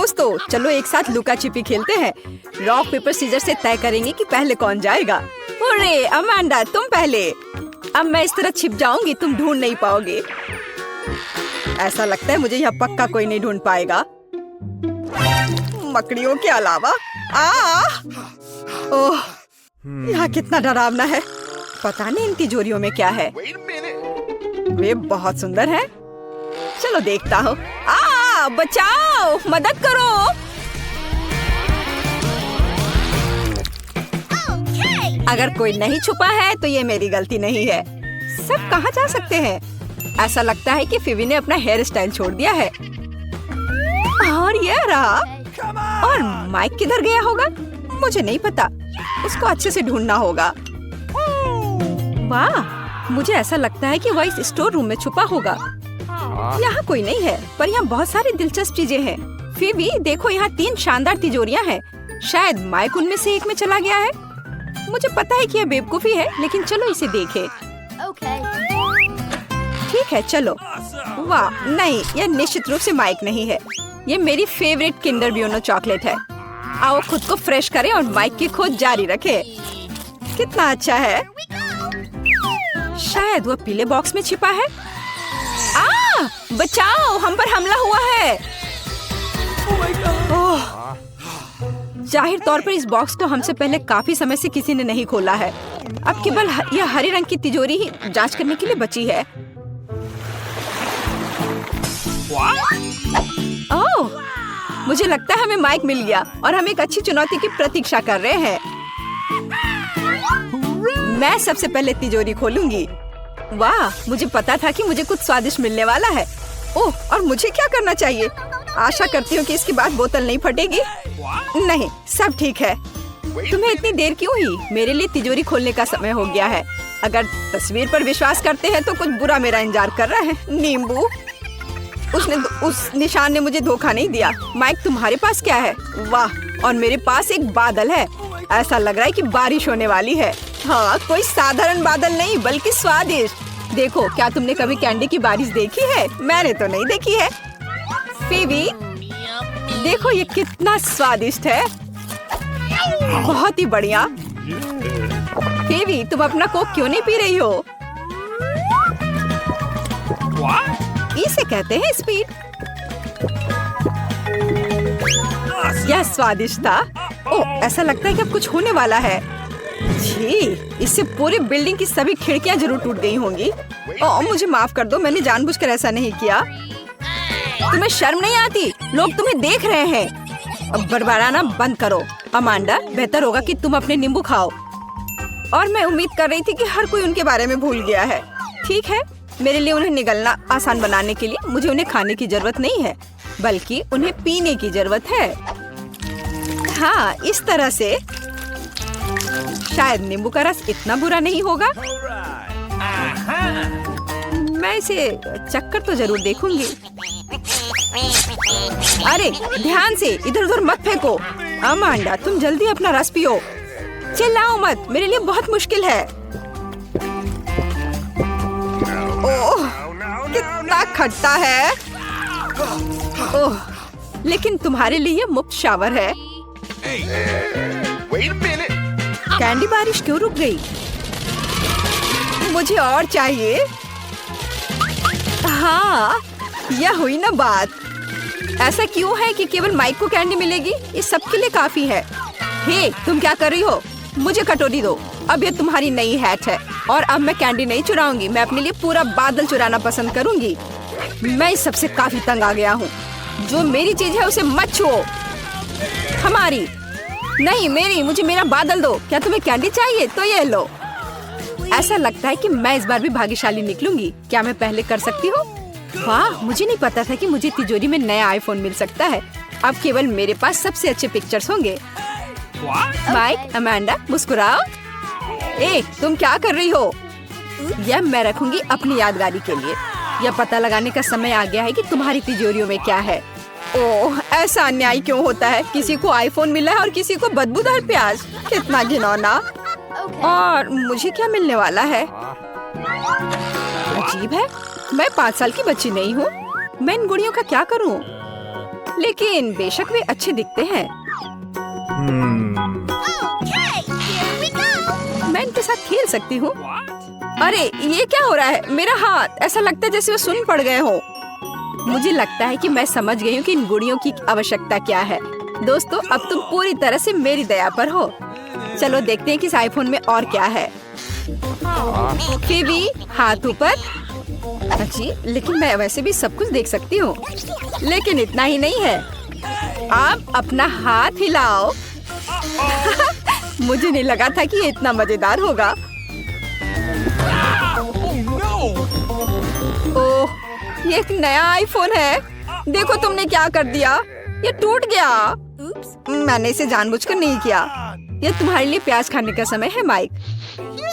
दोस्तों, चलो एक साथ लुका छिपी खेलते हैं। रॉक पेपर सीजर से तय करेंगे कि पहले कौन जाएगा। अरे अमांडा, तुम पहले। अब मैं इस तरह छिप जाऊंगी, तुम ढूंढ नहीं पाओगे। ऐसा लगता है मुझे यहाँ पक्का कोई नहीं ढूंढ पाएगा, मकड़ियों के अलावा। ओह, यहाँ कितना डरावना है। पता नहीं इन तिजोरियों में क्या है। वे बहुत सुंदर हैं। चलो देखता हूँ। बचाओ, मदद करो। अगर कोई नहीं छुपा है तो ये मेरी गलती नहीं है। सब कहाँ जा सकते हैं? ऐसा लगता है कि फिवी ने अपना हेयर स्टाइल छोड़ दिया है। और ये रहा। और माइक किधर गया होगा? मुझे नहीं पता, उसको अच्छे से ढूंढना होगा। वाह, मुझे ऐसा लगता है कि वह इस स्टोर रूम में छुपा होगा। यहाँ कोई नहीं है, पर यहाँ बहुत सारी दिलचस्प चीजें हैं। फिवी देखो, यहाँ 3 शानदार तिजोरियाँ हैं। शायद माइक उनमें से एक में चला गया है। मुझे पता है कि यह बेवकूफी है, लेकिन चलो इसे देखें। ठीक है, चलो। वाह, नहीं, यह निश्चित रूप से माइक नहीं है। ये मेरी फेवरेट किंडर ब्यूनो चॉकलेट है। आओ खुद को फ्रेश करें और माइक की खोज जारी रखें। कितना अच्छा है। शायद वो पीले बॉक्स में छिपा है। बचाओ, हम पर हमला हुआ है। ओह, जाहिर तौर पर इस बॉक्स को हमसे पहले काफी समय से किसी ने नहीं खोला है। अब केवल यह हरे रंग की तिजोरी ही जांच करने के लिए बची है। ओह, मुझे लगता है हमें माइक मिल गया और हम एक अच्छी चुनौती की प्रतीक्षा कर रहे हैं। मैं सबसे पहले तिजोरी खोलूंगी। वाह, मुझे पता था कि मुझे कुछ स्वादिष्ट मिलने वाला है। ओह, और मुझे क्या करना चाहिए? आशा करती हूँ कि इसके बाद बोतल नहीं फटेगी। नहीं, सब ठीक है। तुम्हें इतनी देर क्यों हुई? मेरे लिए तिजोरी खोलने का समय हो गया है। अगर तस्वीर पर विश्वास करते हैं तो कुछ बुरा मेरा इंतजार कर रहा है। नींबू, उस निशान ने मुझे धोखा नहीं दिया। माइक, तुम्हारे पास क्या है? वाह, और मेरे पास एक बादल है। ऐसा लग रहा है कि बारिश होने वाली है। हाँ, कोई साधारण बादल नहीं, बल्कि स्वादिष्ट। देखो, क्या तुमने कभी कैंडी की बारिश देखी है? मैंने तो नहीं देखी है। फिवी, देखो ये कितना स्वादिष्ट है। बहुत ही बढ़िया। फिवी, तुम अपना कोक क्यों नहीं पी रही हो? इसे कहते हैं स्पीड। यह स्वादिष्ट था। ओह, ऐसा लगता है कि अब कुछ होने वाला है। जी, इससे पूरी बिल्डिंग की सभी खिड़कियां जरूर टूट गई होंगी। ओह, मुझे माफ कर दो, मैंने जानबूझकर ऐसा नहीं किया। तुम्हें शर्म नहीं आती? लोग तुम्हें देख रहे हैं। अब बड़बड़ाना बंद करो। अमांडा, बेहतर होगा कि तुम अपने नींबू खाओ। और मैं उम्मीद कर रही थी कि हर कोई उनके बारे में भूल गया है। ठीक है, मेरे लिए उन्हें निगलना आसान बनाने के लिए मुझे उन्हें खाने की जरूरत नहीं है, बल्कि उन्हें पीने की जरूरत है। हाँ, इस तरह से शायद नींबू का रस इतना बुरा नहीं होगा। मैं इसे चक्कर तो जरूर देखूंगी। अरे ध्यान से, इधर उधर मत फेंको। अमांडा, तुम जल्दी अपना रस पियो। चिल्लाओ मत, मेरे लिए बहुत मुश्किल है। ओह, कितना खट्टा है। ओह, लेकिन तुम्हारे लिए मुफ्त शावर है। कैंडी बारिश क्यों रुक गई? मुझे और चाहिए। हाँ, यह हुई ना बात। ऐसा क्यों है कि केवल माइक को कैंडी मिलेगी? ये सबके लिए काफी है। हे, तुम क्या कर रही हो? मुझे कटोरी दो। अब ये तुम्हारी नई हैट है और अब मैं कैंडी नहीं चुराऊंगी। मैं अपने लिए पूरा बादल चुराना पसंद करूंगी। मैं इस सबसे काफी तंग आ गया हूँ। जो मेरी चीज है उसे मत छुओ। हमारी नहीं, मेरी। मुझे मेरा बादल दो। क्या तुम्हें कैंडी चाहिए? तो ये लो। ऐसा लगता है कि मैं इस बार भी भाग्यशाली निकलूंगी। क्या मैं पहले कर सकती हूँ? वाह, मुझे नहीं पता था कि मुझे तिजोरी में नया आईफोन मिल सकता है। अब केवल मेरे पास सबसे अच्छे पिक्चर्स होंगे। माइक, अमांडा, मुस्कुराओ। तुम क्या कर रही हो? यह मैं रखूंगी अपनी यादगारी के लिए। यह पता लगाने का समय आ गया है कि तुम्हारी तिजोरियों में क्या है। ओह, ऐसा अन्याय क्यों होता है? किसी को आईफोन मिला है और किसी को बदबूदार प्याज। कितना घिनौना। और मुझे क्या मिलने वाला है? अजीब है, मैं 5 साल की बच्ची नहीं हूँ। मैं इन गुड़ियों का क्या करूँ? लेकिन बेशक वे अच्छे दिखते हैं। मैं इनके साथ खेल सकती हूँ। अरे ये क्या हो रहा है? मेरा हाथ, ऐसा लगता है जैसे वो सुन्न पड़ गए हो। मुझे लगता है कि मैं समझ गई हूँ कि इन गुड़ियों की आवश्यकता क्या है। दोस्तों, अब तुम पूरी तरह से मेरी दया पर हो। चलो देखते हैं कि इस आईफोन में और क्या है। फिबी, हाथ ऊपर। जी, लेकिन मैं वैसे भी सब कुछ देख सकती हूँ। लेकिन इतना ही नहीं है, आप अपना हाथ हिलाओ। मुझे नहीं लगा था कि ये इतना मजेदार होगा। ओह, ये एक नया आईफोन है। देखो तुमने क्या कर दिया, ये टूट गया। मैंने इसे जानबूझकर नहीं किया। ये तुम्हारे लिए प्याज खाने का समय है माइक।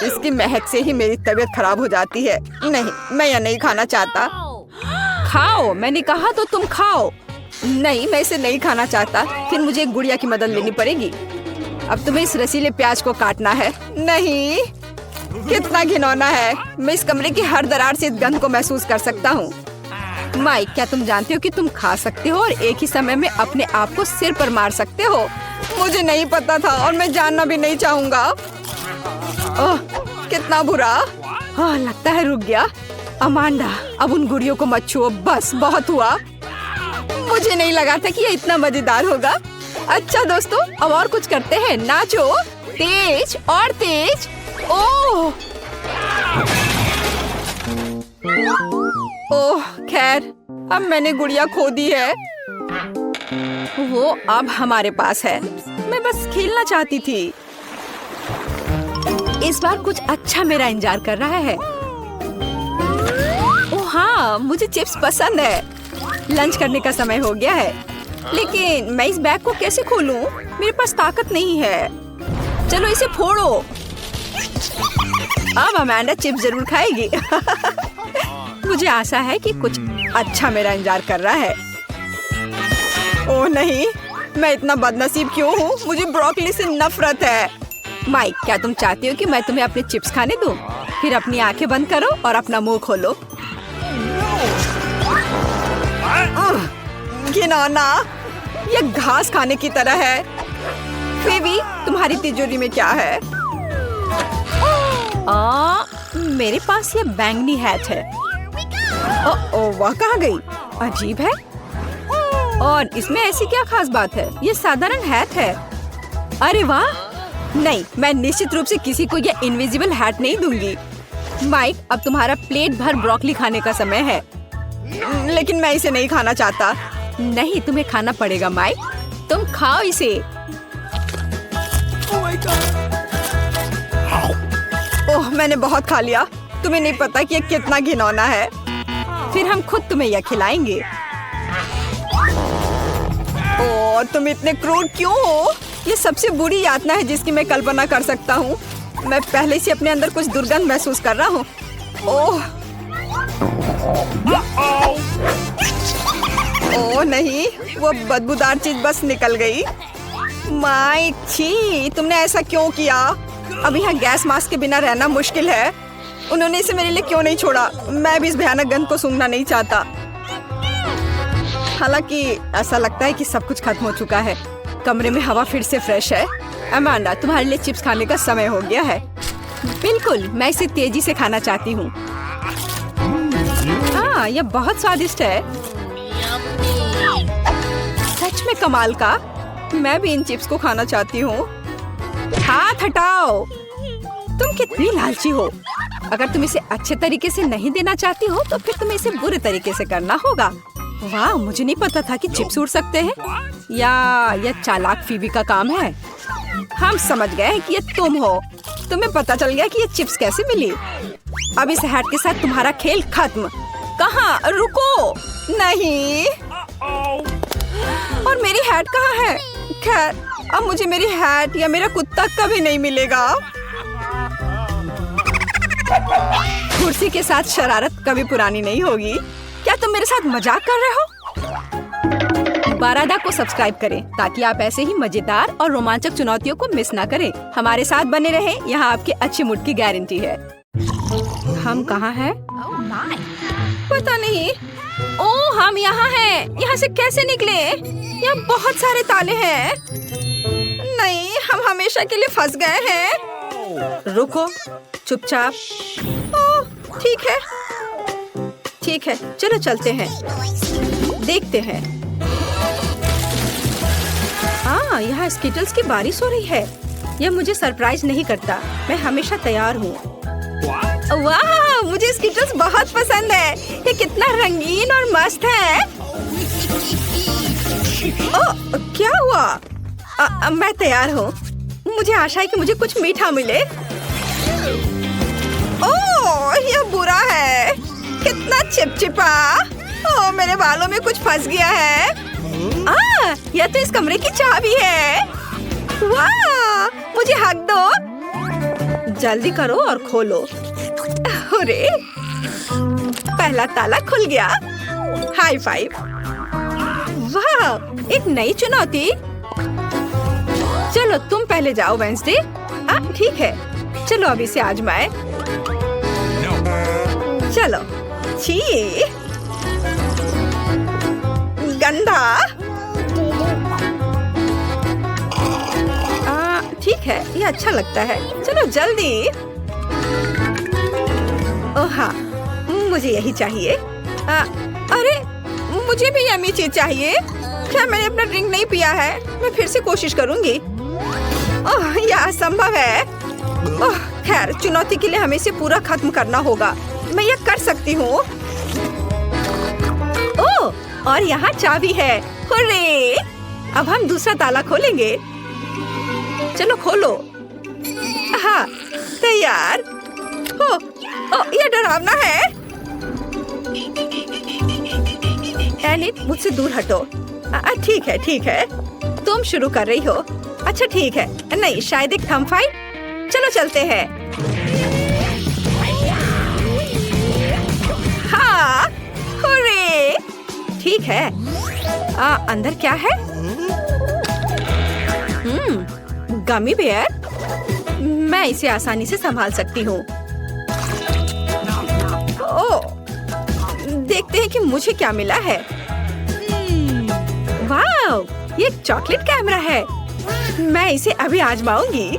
इसकी महक से ही मेरी तबीयत खराब हो जाती है। नहीं, मैं यह नहीं खाना चाहता। खाओ, मैंने कहा तो तुम खाओ। नहीं, मैं इसे नहीं खाना चाहता। फिर मुझे एक गुड़िया की मदद लेनी पड़ेगी। अब तुम्हें इस रसीले प्याज को काटना है। नहीं, कितना घिनौना है। मैं इस कमरे की हर दरार से इस गंध को महसूस कर सकता हूँ। माइक, क्या तुम जानते हो कि तुम खा सकते हो और एक ही समय में अपने आप को सिर पर मार सकते हो? मुझे नहीं पता था और मैं जानना भी नहीं चाहूँगा। ओह, कितना बुरा। हाँ, लगता है रुक गया। अमांडा, अब उन गुड़ियों को मत छुओ, बस बहुत हुआ। मुझे नहीं लगा था कि ये इतना मजेदार होगा। अच्छा दोस्तों, अब और कुछ करते हैं। नाचो, तेज और तेज। ओह ओह, खैर, अब मैंने गुड़िया खो दी है। वो अब हमारे पास है। मैं बस खेलना चाहती थी। इस बार कुछ अच्छा मेरा इंतजार कर रहा है। ओह हाँ, मुझे चिप्स पसंद है। लंच करने का समय हो गया है। लेकिन मैं इस बैग को कैसे खोलूं? मेरे पास ताकत नहीं है। चलो इसे फोड़ो। अब अमांडा चिप्स जरूर खाएगी। मुझे आशा है कि कुछ अच्छा मेरा इंतजार कर रहा है। ओह नहीं, मैं इतना बदनसीब क्यों हूँ? मुझे ब्रोकली से नफरत है। माइक, क्या तुम चाहती हो कि मैं तुम्हें अपने चिप्स खाने दूं? फिर अपनी आंखें बंद करो और अपना मुंह खोलो। घिनौना, ये घास खाने की तरह है। फिबी, तुम्हारी तिजोरी में क्या है? मेरे पास ये बैंगनी हैट है। ओह, वह कहाँ गई? अजीब है। और इसमें ऐसी क्या खास बात है? ये साधारण हैट है। अरे वाह! नहीं, मैं निश्चित रूप से किसी को ये इनविजिबल हैट नहीं दूंगी। माइक, अब तुम्हारा प्लेट भर ब्रोकली खाने का समय है। लेकिन मैं इसे नहीं खाना चाहता। नहीं, तुम्हें खाना पड़ेगा माइक। तुम खाओ इसे। ओह, मैंने बहुत खा लिया। तुम्हें नहीं पता कि ये कितना घिनौना है। फिर हम खुद तुम्हें यह खिलाएंगे। ओह, तुम इतने क्रूर क्यों हो? ये सबसे बुरी यातना है जिसकी मैं कल्पना कर सकता हूँ। मैं पहले से अपने अंदर कुछ दुर्गंध महसूस कर रहा हूँ। ओह ओह नहीं, वो बदबूदार चीज बस निकल गई। माइक, छी, तुमने ऐसा क्यों किया? अब यहाँ गैस मास्क के बिना रहना मुश्किल है। उन्होंने इसे मेरे लिए क्यों नहीं छोड़ा? मैं भी इस भयानक गंध को सूंघना नहीं चाहता। हालांकि ऐसा लगता है कि सब कुछ खत्म हो चुका है। कमरे में हवा फिर से फ्रेश है। अमांडा, तुम्हारे लिए चिप्स खाने का समय हो गया है। बिल्कुल, मैं इसे तेजी से खाना चाहती हूँ। हाँ, यह बहुत स्वादिष्ट है। सच में कमाल का। मैं भी इन चिप्स को खाना चाहती हूँ। हाथ हटाओ। तुम कितनी लालची हो। अगर तुम इसे अच्छे तरीके से नहीं देना चाहती हो तो फिर तुम्हें इसे बुरे तरीके से करना होगा। वाह, मुझे नहीं पता था कि चिप्स उड़ सकते हैं। या यह चालाक फीबी का काम है। हम समझ गए कि ये तुम हो। तुम्हें पता चल गया कि ये चिप्स कैसे मिली। अब इस हैट के साथ तुम्हारा खेल खत्म। कहाँ? रुको। नहीं। और मेरी हैट कहाँ है? खैर, अब मुझे मेरी हैट या मेरा कुत्ता कभी नहीं मिलेगा। कुर्सी के साथ शरारत कभी पुरानी नहीं होगी। क्या तुम मेरे साथ मजाक कर रहे हो? बारादा को सब्सक्राइब करें ताकि आप ऐसे ही मजेदार और रोमांचक चुनौतियों को मिस ना करें। हमारे साथ बने रहें, यहाँ आपके अच्छे मूड की गारंटी है। हम कहाँ हैं? पता नहीं। ओह, हम यहाँ हैं। यहाँ से कैसे निकले? यहाँ बहुत सारे ताले हैं। नहीं, हम हमेशा के लिए फंस गए हैं। रुको, चुपचाप। ओह, ठीक है, ठीक है, चलो चलते हैं, देखते हैं। हाँ, यहाँ स्किटल्स की बारिश हो रही है। यह मुझे सरप्राइज नहीं करता। मैं हमेशा तैयार हूँ। वाह, मुझे स्किटल्स बहुत पसंद है। ये कितना रंगीन और मस्त है। ओह, क्या हुआ? मैं तैयार हूँ। मुझे आशा है कि मुझे कुछ मीठा मिले। ओह, यह बुरा है। कितना चिपचिपा। ओह, मेरे बालों में कुछ फंस गया है। यह तो इस कमरे की चाबी है। वाह, मुझे हक दो। जल्दी करो और खोलो। अरे, पहला ताला खुल गया। High five. वाह, एक नई चुनौती। चलो तुम पहले जाओ वेंसडे। ठीक है, चलो अभी से आजमाए। चलो। छी, गंदा। ठीक है, ये अच्छा लगता है। चलो जल्दी। ओह हाँ, मुझे यही चाहिए। अरे, मुझे भी यम्मी चीज चाहिए। क्या मैंने अपना ड्रिंक नहीं पिया है? मैं फिर से कोशिश करूंगी। ओह, यह असंभव है। ओह, खैर, चुनौती के लिए हमें इसे पूरा खत्म करना होगा। मैं यह कर सकती हूँ। ओह, और यहाँ चाबी है। हुर्रे! अब हम दूसरा ताला खोलेंगे। चलो खोलो। हाँ, तैयार। ओह, यह डरावना है। एनिट, मुझसे दूर हटो। ठीक है, ठीक है। तुम शुरू कर रही हो। अच्छा ठीक है। नहीं, शायद एक थंब फाइट। चलो चलते हैं। हाँ, हुर्रे! ठीक है। अंदर क्या है? Gummy bear. मैं इसे आसानी से संभाल सकती हूँ। ओह, देखते हैं कि मुझे क्या मिला है। वाह, ये एक चॉकलेट कैमरा है। मैं इसे अभी आजमाऊंगी।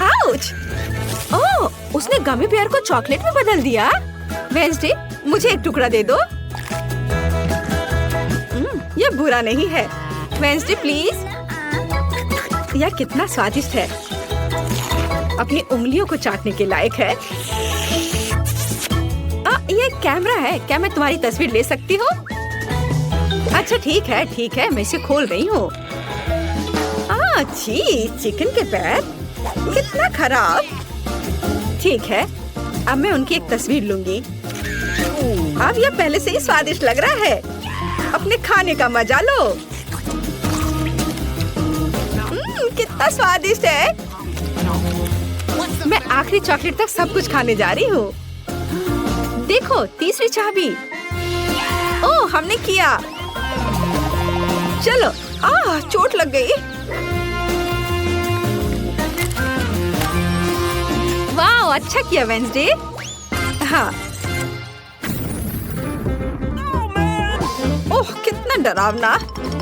आउच! ओह, उसने गमी बेयर को चॉकलेट में बदल दिया। वेंसडे, मुझे एक टुकड़ा दे दो। यह बुरा नहीं है। Wednesday please. यह कितना स्वादिष्ट है। अपनी उंगलियों को चाटने के लायक है। ये कैमरा है। क्या मैं तुम्हारी तस्वीर ले सकती हूँ? अच्छा ठीक है, ठीक है, मैं इसे खोल रही हूँ। छी, चिकन के पैर, कितना खराब। ठीक है, अब मैं उनकी एक तस्वीर लूंगी। अब यह पहले से ही स्वादिष्ट लग रहा है। अपने खाने का मजा लो। कितना स्वादिष्ट है। मैं आखिरी चॉकलेट तक सब कुछ खाने जा रही हूँ। देखो, तीसरी चाबी। ओह, हमने किया। चलो। चोट लग गई। वाह, अच्छा किया वेंसडे। हाँ। ओह, कितना डरावना।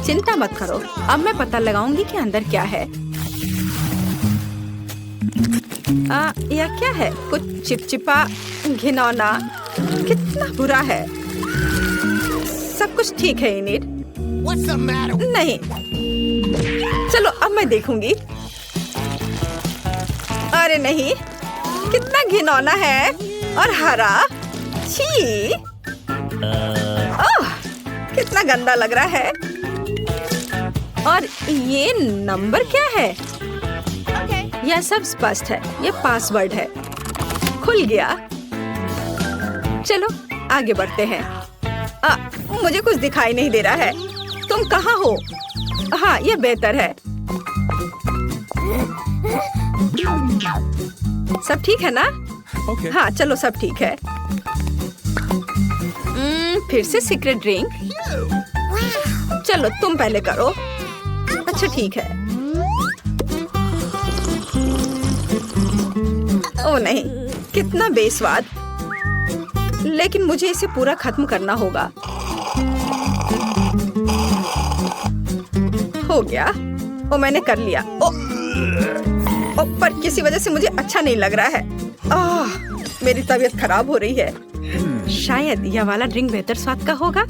चिंता मत करो, अब मैं पता लगाऊंगी कि अंदर क्या है। यह क्या है? कुछ चिपचिपा, घिनौना। कितना बुरा है। सब कुछ ठीक है इनिट। नहीं, चलो अब मैं देखूंगी। अरे नहीं, कितना घिनौना है और हरा। छी! ओह, कितना गंदा लग रहा है। और ये नंबर क्या है? यह सब स्पष्ट है। यह पासवर्ड है। खुल गया। चलो आगे बढ़ते हैं। मुझे कुछ दिखाई नहीं दे रहा है। तुम कहाँ हो? हाँ, यह बेहतर है। सब ठीक है ना? हाँ, चलो सब ठीक है। फिर से सीक्रेट ड्रिंक। चलो तुम पहले करो। अच्छा ठीक है। ओह नहीं, कितना बेस्वाद। लेकिन मुझे इसे पूरा खत्म करना होगा। हो गया। ओ मैंने कर लिया। पर किसी वजह से मुझे अच्छा नहीं लग रहा है। मेरी तबीयत खराब हो रही है। शायद यह वाला ड्रिंक बेहतर स्वाद का होगा।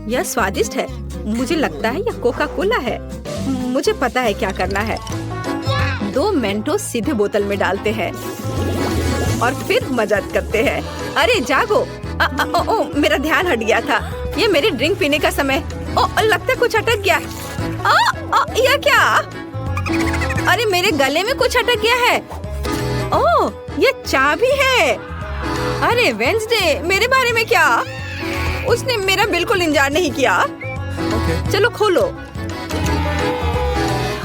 यह स्वादिष्ट है। मुझे लगता है यह कोका कोला है। मुझे पता है क्या करना है। 2 मेंटोस सीधे बोतल में डालते हैं और फिर मजाक करते हैं। अरे जागो। मेरा ध्यान हट गया था। ये मेरी ड्रिंक पीने का समय। लगता है कुछ अटक गया। यह क्या? अरे मेरे गले में कुछ अटक गया है। ये चाबी है। अरे वेंसडे, मेरे बारे में क्या? उसने मेरा बिल्कुल इंतजार नहीं किया। चलो खोलो।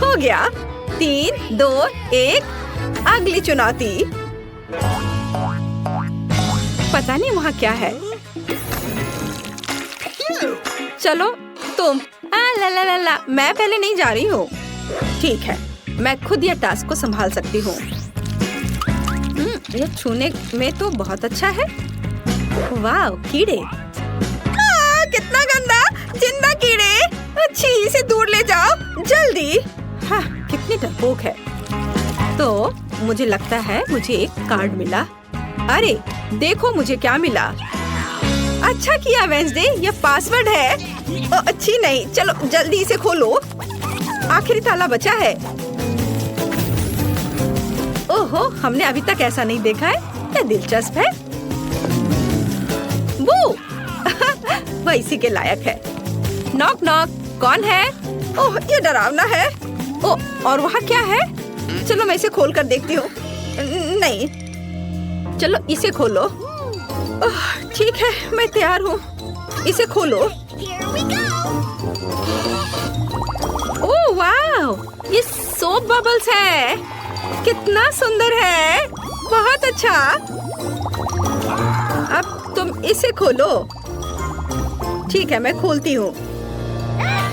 हो गया। 3, 2, 1। अगली चुनौती। पता नहीं वहाँ क्या है। चलो तुम। ला ला ला ला। मैं पहले नहीं जा रही हूँ। ठीक है, मैं खुद यह टास्क को संभाल सकती हूँ। यह छूने में तो बहुत अच्छा है। वाह, कीड़े। कितना गंदा, जिंदा कीड़े। अच्छी, इसे दूर ले जाओ जल्दी। हाँ, कितनी डरपोक है। तो मुझे लगता है मुझे एक कार्ड मिला। अरे देखो मुझे क्या मिला। अच्छा किया वेंसडे, यह पासवर्ड है। अच्छी नहीं, चलो जल्दी इसे खोलो। आखिरी ताला बचा है। ओहो, हमने अभी तक ऐसा नहीं देखा है। क्या दिलचस्प है। वो वह इसी के लायक है। Knock knock. कौन है? ओह, ये डरावना है। और वहाँ क्या है? चलो मैं इसे खोल कर देखती हूँ। नहीं, चलो इसे खोलो। ठीक है, मैं तैयार हूँ। इसे खोलो। ओह वाह, ये सोप बबल्स है। कितना सुंदर है। बहुत अच्छा। अब तुम इसे खोलो। ठीक है, मैं खोलती हूँ।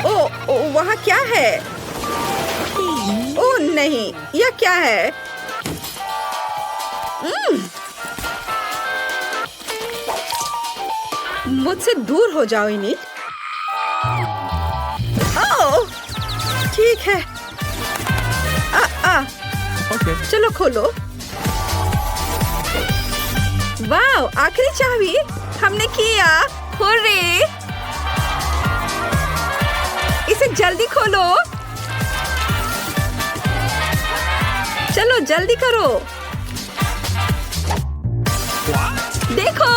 ओ, वहाँ क्या है? ओह नहीं, यह क्या है? मुझसे दूर हो जाओ इनिट। ओह, ठीक है। Okay. चलो खोलो। वाह, आखिरी चाबी। हमने किया। हुर्रे। इसे जल्दी खोलो। चलो जल्दी करो। देखो,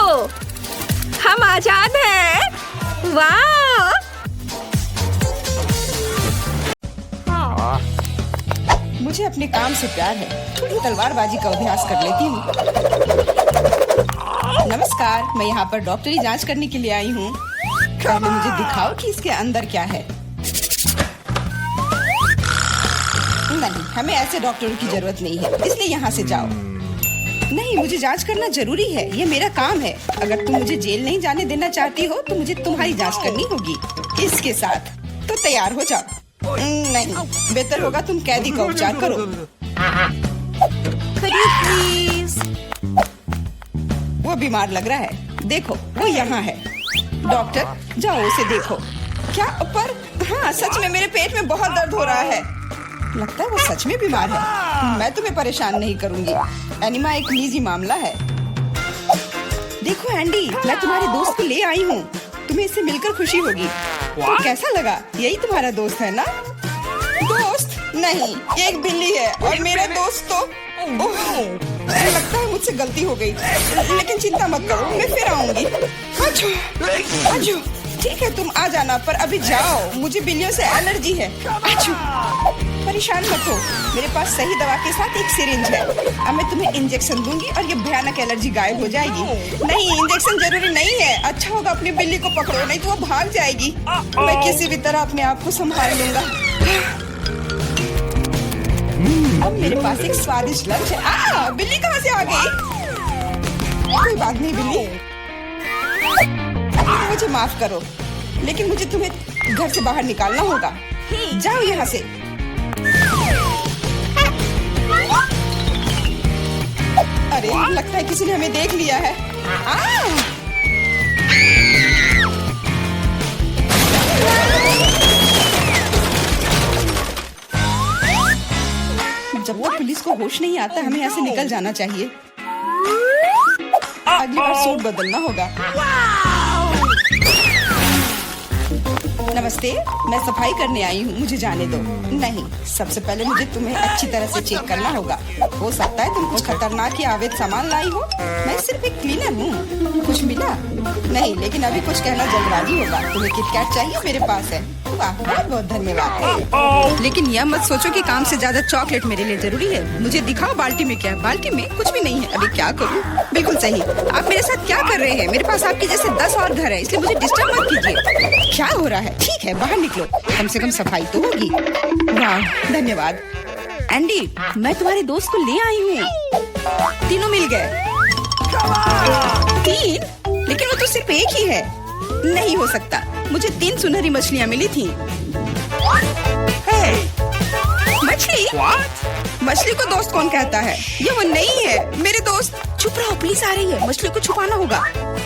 हम आजाद हैं। वाह। मुझे अपने काम से प्यार है। थोड़ी तलवारबाजी का अभ्यास कर लेती हूँ। नमस्कार, मैं यहाँ पर डॉक्टरी जांच करने के लिए आई हूँ। पहले मुझे दिखाओ कि इसके अंदर क्या है। नहीं, हमें ऐसे डॉक्टरों की जरूरत नहीं है, इसलिए यहाँ से जाओ। नहीं, मुझे जांच करना जरूरी है। ये मेरा काम है। अगर तुम मुझे जेल नहीं जाने देना चाहती हो तो मुझे तुम्हारी जांच करनी होगी। इसके साथ तो तैयार हो जाओ। नहीं, बेहतर होगा तुम कैदी का उपचार करो। प्लीज। वो बीमार लग रहा है। देखो, वो यहाँ है। डॉक्टर, जाओ उसे देखो। क्या? पर हाँ, सच में मेरे पेट में बहुत दर्द हो रहा है। लगता है वो सच में बीमार है। मैं तुम्हें परेशान नहीं करूंगी। एनिमा एक निजी मामला है। देखो एंडी, मैं तुम्हारे दोस्त को ले आई हूँ। तुम्हें इससे मिलकर खुशी होगी। तो कैसा लगा? यही तुम्हारा दोस्त है ना? दोस्त? नहीं, ये एक बिल्ली है और मेरा दोस्त तो मुझे लगता है मुझसे गलती हो गई। लेकिन चिंता मत करो, मैं फिर आऊंगी। आजो, आजो। ठीक है, तुम आ जाना, पर अभी जाओ। मुझे बिल्लियों से एलर्जी है। आजो। परेशान मत हो, मेरे पास सही दवा के साथ एक सिरिंज है। अब मैं तुम्हें इंजेक्शन दूंगी और ये भयानक एलर्जी गायब हो जाएगी। नहीं, इंजेक्शन जरूरी नहीं है। अच्छा होगा अपनी बिल्ली को पकड़ो, नहीं तो वो भाग जाएगी। मैं किसी भी तरह अपने आप को संभाल लूंगा। अब मेरे पास एक स्वादिष्ट लंच है। बिल्ली कहाँ से आ गई? कोई बात नहीं बिल्ली, मुझे माफ करो, लेकिन मुझे तुम्हें घर से बाहर निकालना होगा। जाओ यहाँ से। अरे अरे लगता है किसी ने हमें देख लिया है। जब तक पुलिस को होश नहीं आता हमें यहाँ से निकल जाना चाहिए। अगली बार सूट बदलना होगा। नमस्ते, मैं सफाई करने आई हूँ, मुझे जाने दो। नहीं, सबसे पहले मुझे तुम्हें अच्छी तरह से चेक करना होगा। हो सकता है तुम कुछ खतरनाक या अवैध सामान लाई हो। मैं सिर्फ एक क्लीनर हूँ। कुछ मिला? नहीं, लेकिन अभी कुछ कहना जल्दबाजी होगा। तुम्हें किटकैट चाहिए? मेरे पास है। वाह, बहुत बहुत धन्यवाद। लेकिन यह मत सोचो कि काम से ज्यादा चॉकलेट मेरे लिए जरूरी है। मुझे दिखाओ बाल्टी में क्या है। बाल्टी में कुछ भी नहीं है। अभी क्या करूँ? बिल्कुल सही। आप मेरे साथ क्या कर रहे हैं? मेरे पास आपके जैसे 10 और घर है, इसलिए मुझे डिस्टर्ब मत कीजिए। क्या हो रहा है? ठीक है, बाहर निकलो, कम से कम सफाई तो होगी। वाह, धन्यवाद। एंडी, मैं तुम्हारे दोस्त को ले आई हूँ। तीनों मिल गए। 3? लेकिन वो तो सिर्फ एक ही है। नहीं हो सकता, मुझे 3 सुनहरी मछलियाँ मिली थी। मछली? मछली को दोस्त कौन कहता है? ये वो नहीं है। मेरे दोस्त। चुप रहो, पुलिस आ रही है। मछली को छुपाना होगा।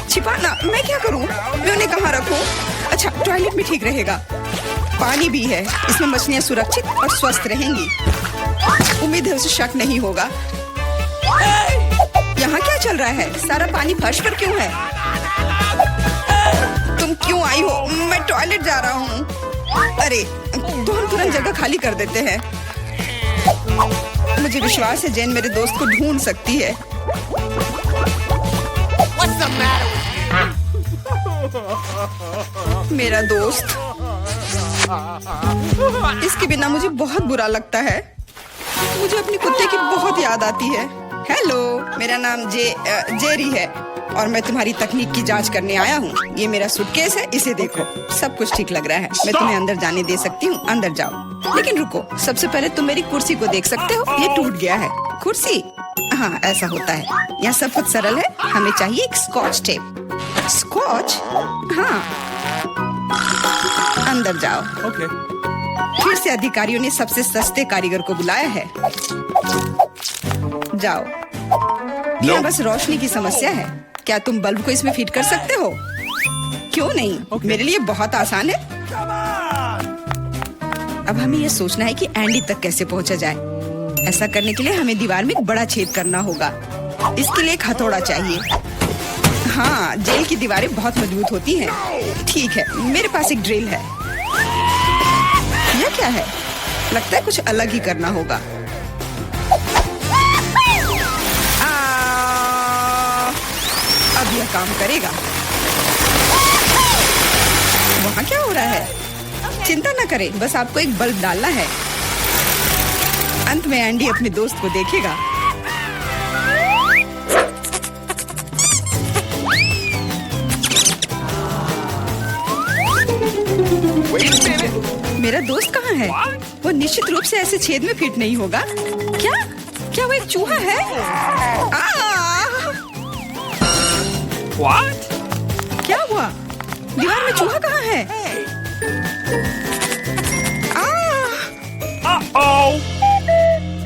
छिपाना? मैं क्या करूँ? मैं उन्हें कहाँ रखूँ? अच्छा, टॉयलेट में ठीक रहेगा। पानी भी है, इसमें मछलियाँ सुरक्षित और स्वस्थ रहेंगी। उम्मीद है उसे शक नहीं होगा। यहाँ क्या चल रहा है? सारा पानी फर्श पर क्यों है? तुम क्यों आई हो? मैं टॉयलेट जा रहा हूँ। अरे, तो हम तुरंत जगह खाली कर देते हैं। मुझे विश्वास है जेन मेरे दोस्त को ढूंढ सकती है। मेरा दोस्त। इसके बिना मुझे बहुत बुरा लगता है। मुझे अपने कुत्ते की बहुत याद आती है। हेलो, मेरा नाम जेरी है और मैं तुम्हारी तकनीक की जांच करने आया हूँ। ये मेरा सूटकेस है, इसे देखो। सब कुछ ठीक लग रहा है। मैं तुम्हें अंदर जाने दे सकती हूँ, अंदर जाओ। लेकिन रुको, सबसे पहले तुम मेरी कुर्सी को देख सकते हो। ये टूट गया है। कुर्सी? हाँ, ऐसा होता है। यहाँ सब कुछ सरल है। हमें चाहिए एक स्कॉच टेप। स्कॉच? हाँ, अंदर जाओ। Okay. फिर से अधिकारियों ने सबसे सस्ते कारीगर को बुलाया है। जाओ। यहाँ बस रोशनी की समस्या है। क्या तुम बल्ब को इसमें फिट कर सकते हो? क्यों नहीं? मेरे लिए बहुत आसान है। अब हमें यह सोचना है कि एंडी तक कैसे पहुंचा जाए। ऐसा करने के लिए हमें दीवार में एक बड़ा छेद करना होगा। इसके लिए एक हथौड़ा चाहिए। हाँ, जेल की दीवारें बहुत मजबूत होती हैं। ठीक है, मेरे पास एक ड्रिल है। यह क्या है? लगता है कुछ अलग ही करना होगा। अब यह काम करेगा। वहाँ क्या हो रहा है? चिंता न करें, बस आपको एक बल्ब डालना है। अंत में एंडी अपने दोस्त को देखेगा। मेरा दोस्त कहाँ है? वो निश्चित रूप से ऐसे छेद में फिट नहीं होगा। क्या वो एक चूहा है? क्या हुआ? दीवार में चूहा कहाँ है?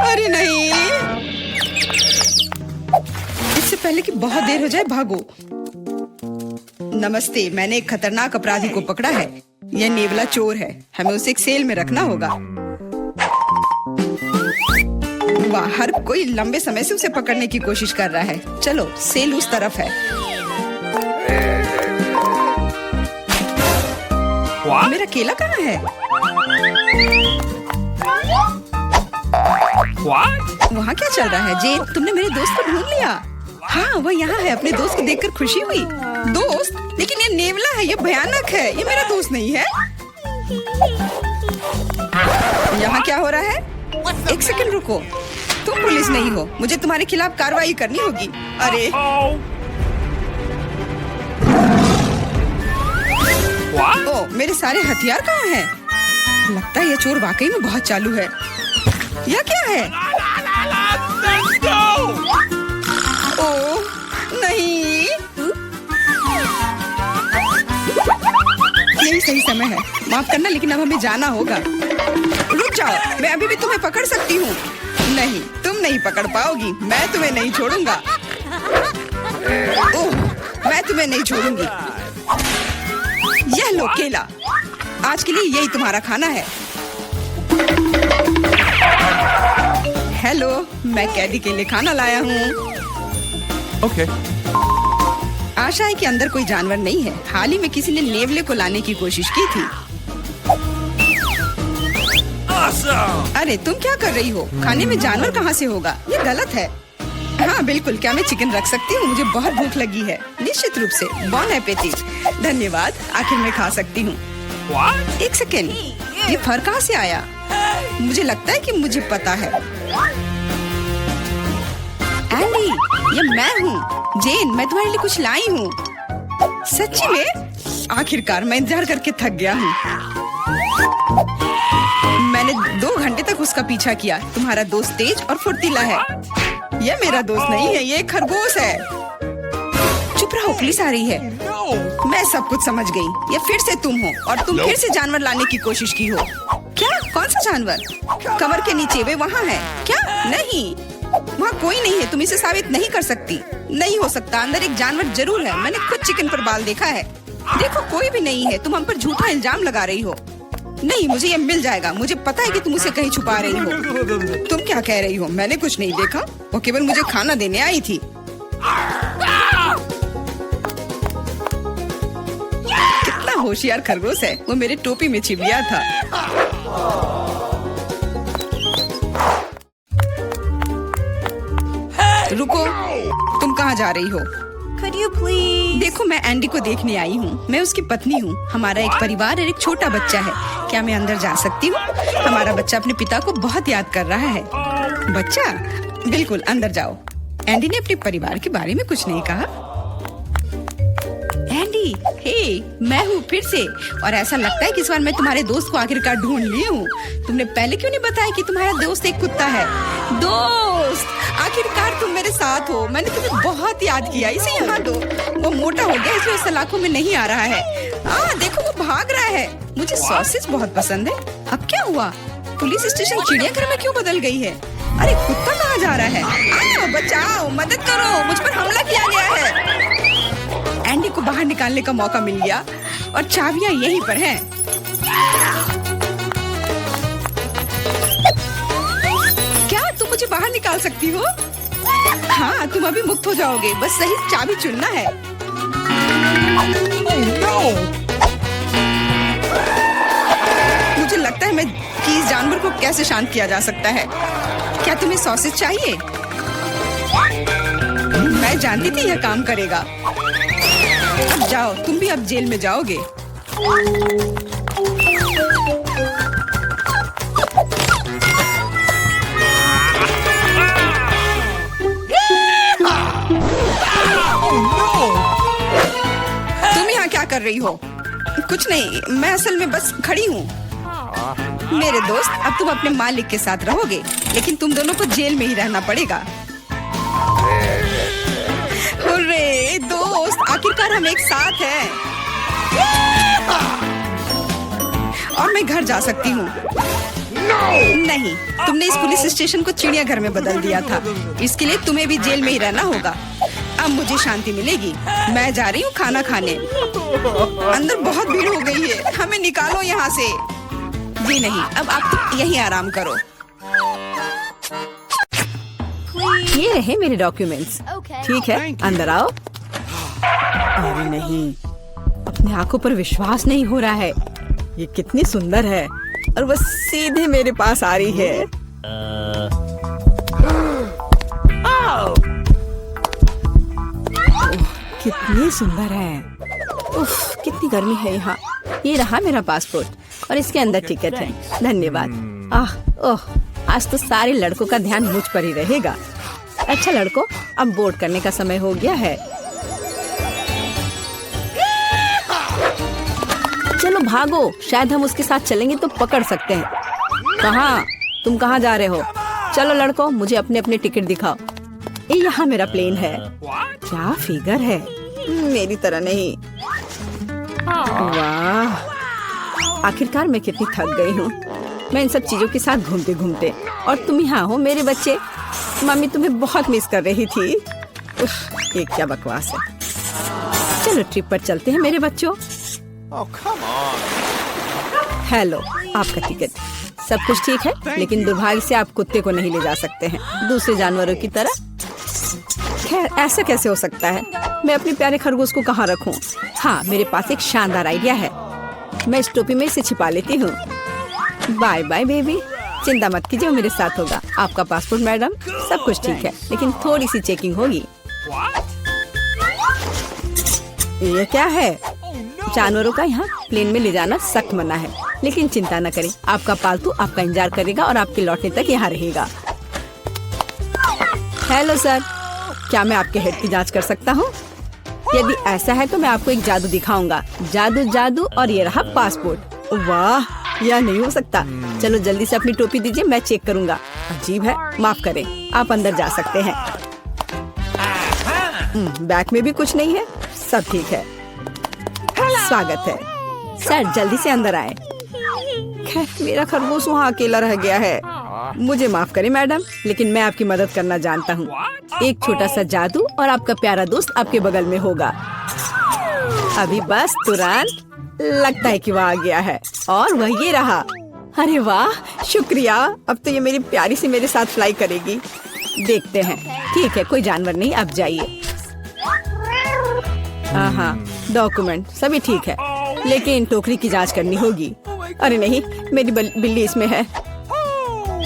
अरे नहीं! इससे पहले कि बहुत देर हो जाए, भागो। नमस्ते, मैंने एक खतरनाक अपराधी को पकड़ा है। यह नेवला चोर है। हमें उसे एक सेल में रखना होगा। वाह, हर कोई लंबे समय से उसे पकड़ने की कोशिश कर रहा है। चलो, सेल उस तरफ है। मेरा केला कहाँ है? वहाँ क्या चल रहा है? जेन, तुमने मेरे दोस्त को ढूंढ लिया। हाँ, वो यहाँ है। अपने दोस्त को देखकर खुशी हुई। दोस्त? लेकिन ये नेवला है, ये भयानक है। ये मेरा दोस्त नहीं है। यहाँ क्या हो रहा है? एक सेकंड रुको। तुम पुलिस नहीं हो। मुझे तुम्हारे खिलाफ कार्रवाई करनी होगी। अरे ओ, मेरे सारे हथियार कहाँ हैं? लगता है ये चोर वाकई में बहुत चालू है। यह क्या है? ओ नहीं, यही सही समय है। माफ करना, लेकिन अब हमें जाना होगा। रुक जाओ, मैं अभी भी तुम्हें पकड़ सकती हूँ। नहीं, तुम नहीं पकड़ पाओगी। मैं तुम्हें नहीं छोड़ूंगा। ओह, मैं तुम्हें नहीं छोड़ूंगी। यह लो केला, आज के लिए यही तुम्हारा खाना है। हेलो, मैं कैडी के लिए खाना लाया हूँ। Okay. आशा है कि अंदर कोई जानवर नहीं है। हाल ही में किसी ने नेवले को लाने की कोशिश की थी। Awesome. अरे तुम क्या कर रही हो? खाने में जानवर कहाँ से होगा? ये गलत है। हाँ बिल्कुल, क्या मैं चिकन रख सकती हूँ? मुझे बहुत भूख लगी है। निश्चित रूप से। बॉन एपेटिट। धन्यवाद, आखिर मैं खा सकती हूँ। What? एक सेकेंड, ये फर कहाँ से आया? मुझे लगता है कि मुझे पता है। एंडी, ये मैं हूँ। जेन, मैं तुम्हारे लिए कुछ लाई हूँ। सच्ची में? आखिरकार मैं इंतजार करके थक गया हूँ। मैंने 2 घंटे तक उसका पीछा किया। तुम्हारा दोस्त तेज और फुर्तीला है। ये मेरा दोस्त नहीं है, ये एक खरगोश है। चुप रहो, पुलिस आ रही है। No. मैं सब कुछ समझ गई। ये फिर से तुम हो और तुम फिर से जानवर लाने की कोशिश की हो। क्या? कौन सा जानवर? कवर के नीचे, वे वहाँ है। क्या? नहीं, वहाँ कोई नहीं है। तुम इसे साबित नहीं कर सकती। नहीं हो सकता, अंदर एक जानवर जरूर है। मैंने खुद चिकन पर बाल देखा है। देखो, कोई भी नहीं है। तुम हम पर झूठा इल्जाम लगा रही हो। नहीं, मुझे ये मिल जाएगा। मुझे पता है कि तुम उसे कहीं छुपा रही हो। तुम क्या कह रही हो? मैंने कुछ नहीं देखा। वो केवल मुझे खाना देने आई थी। कितना होशियार खरगोश है। वो मेरे टोपी में छिप गया था। रुको, तुम कहाँ जा रही हो? Could you please? देखो, मैं एंडी को देखने आई हूँ। मैं उसकी पत्नी हूँ। हमारा एक परिवार और एक छोटा बच्चा है। क्या मैं अंदर जा सकती हूँ? हमारा बच्चा अपने पिता को बहुत याद कर रहा है। बच्चा? बिल्कुल, अंदर जाओ। एंडी ने अपने परिवार के बारे में कुछ नहीं कहा। एंडी, हे, मैं हूँ फिर से। और ऐसा लगता है कि इस बार मैं तुम्हारे दोस्त को आखिरकार ढूंढ ली हूँ। तुमने पहले क्यों नहीं बताया कि तुम्हारा दोस्त एक कुत्ता है? दोस्त, आखिरकार तुम मेरे साथ हो। मैंने तुम्हें बहुत याद किया। इसे यहाँ दो। वो मोटा हो गया, इसलिए सलाखों में नहीं आ रहा है। देखो, वो भाग रहा है। मुझे सॉसेज बहुत पसंद है। अब क्या हुआ? पुलिस स्टेशन चिड़ियाघर में क्यों बदल गई है? अरे कुत्ता कहाँ जा रहा है? बचाओ, मदद करो, मुझ पर हमला किया गया है। एंडी को बाहर निकालने का मौका मिल गया और चाबियां यहीं पर हैं। क्या तुम मुझे बाहर निकाल सकती हो? हाँ, तुम अभी मुक्त हो जाओगे। बस सही चाबी चुनना है। मुझे लगता है मैं कि इस जानवर को कैसे शांत किया जा सकता है। क्या तुम्हें सॉसेज चाहिए? मैं जानती थी यह काम करेगा। अब जाओ, तुम भी अब जेल में जाओगे। तुम यहाँ क्या कर रही हो? कुछ नहीं, मैं असल में बस खड़ी हूँ। मेरे दोस्त, अब तुम अपने मालिक के साथ रहोगे, लेकिन तुम दोनों को जेल में ही रहना पड़ेगा। हुर्रे दोस्त, आखिरकार हम एक साथ हैं। और मैं घर जा सकती हूँ। नहीं, तुमने इस पुलिस स्टेशन को चिड़ियाघर में बदल दिया था। इसके लिए तुम्हें भी जेल में ही रहना होगा। अब मुझे शांति मिलेगी। मैं जा रही हूँ खाना खाने। अंदर बहुत भीड़ हो गई है। हमें निकालो यहाँ से। जी नहीं, अब आप तो यहीं आराम करो। ये रहे मेरे डॉक्यूमेंट्स। ठीक है, अंदर आओ। अरे नहीं, अपनी आंखों पर विश्वास नहीं हो रहा है। ये कितनी सुंदर है और वो सीधे मेरे पास आ रही है। कितनी सुंदर है। उफ, कितनी गर्मी है यहाँ। ये रहा मेरा पासपोर्ट और इसके अंदर टिकट है। धन्यवाद। ओह, आज तो सारे लड़कों का ध्यान मुझ पर ही रहेगा। अच्छा लड़कों, अब बोर्ड करने का समय हो गया है। चलो भागो, शायद हम उसके साथ चलेंगे तो पकड़ सकते हैं। कहाँ? तुम कहाँ जा रहे हो? चलो लड़कों, मुझे अपने अपने टिकट दिखाओ। ये यहाँ मेरा प्लेन है। क्या फिगर है, मेरी तरह नहीं। वाह, आखिरकार मैं कितनी थक गई हूँ। मैं इन सब चीजों के साथ घूमते घूमते, और तुम यहाँ हो मेरे बच्चे। मम्मी तुम्हें बहुत मिस कर रही थी। उफ, ये क्या बकवास है। चलो ट्रिप पर चलते हैं मेरे बच्चों। Oh, come on. हेलो, आपका टिकट। सब कुछ ठीक है, लेकिन दुर्भाग्य से आप कुत्ते को नहीं ले जा सकते हैं दूसरे जानवरों की तरह। खैर, ऐसा कैसे हो सकता है? मैं अपने प्यारे खरगोश को कहाँ रखूं? हाँ, मेरे पास एक शानदार आइडिया है। मैं इस टोपी में इसे छिपा लेती हूँ। बाय बाय बेबी, चिंता मत कीजिए, वो मेरे साथ होगा। आपका पासपोर्ट मैडम, सब कुछ ठीक है, लेकिन थोड़ी सी चेकिंग होगी। ये क्या है? जानवरों का यहाँ प्लेन में ले जाना सख्त मना है, लेकिन चिंता न करें, आपका पालतू आपका इंतजार करेगा और आपके लौटने तक यहाँ रहेगा। हेलो सर, क्या मैं आपके हेड की जांच कर सकता हूँ? यदि ऐसा है तो मैं आपको एक जादू दिखाऊंगा। जादू जादू, और ये रहा पासपोर्ट। वाह, यह नहीं हो सकता। चलो जल्दी से अपनी टोपी दीजिए, मैं चेक करूंगा। अजीब है, माफ करें, आप अंदर जा सकते हैं। बैग में भी कुछ नहीं है, सब ठीक है। स्वागत है सर, जल्दी से अंदर आए। खैर, मेरा खरगोश वहाँ अकेला रह गया है। मुझे माफ करें मैडम, लेकिन मैं आपकी मदद करना जानता हूँ। एक छोटा सा जादू और आपका प्यारा दोस्त आपके बगल में होगा। अभी बस तुरंत, लगता है कि वह आ गया है, और वह ये रहा। अरे वाह, शुक्रिया। अब तो ये मेरी प्यारी सी मेरे साथ फ्लाई करेगी। देखते हैं। ठीक है, कोई जानवर नहीं, अब जाइए। हाँ, डॉक्यूमेंट सभी ठीक है, लेकिन टोकरी की जांच करनी होगी। अरे नहीं, मेरी बिल्ली इसमें है।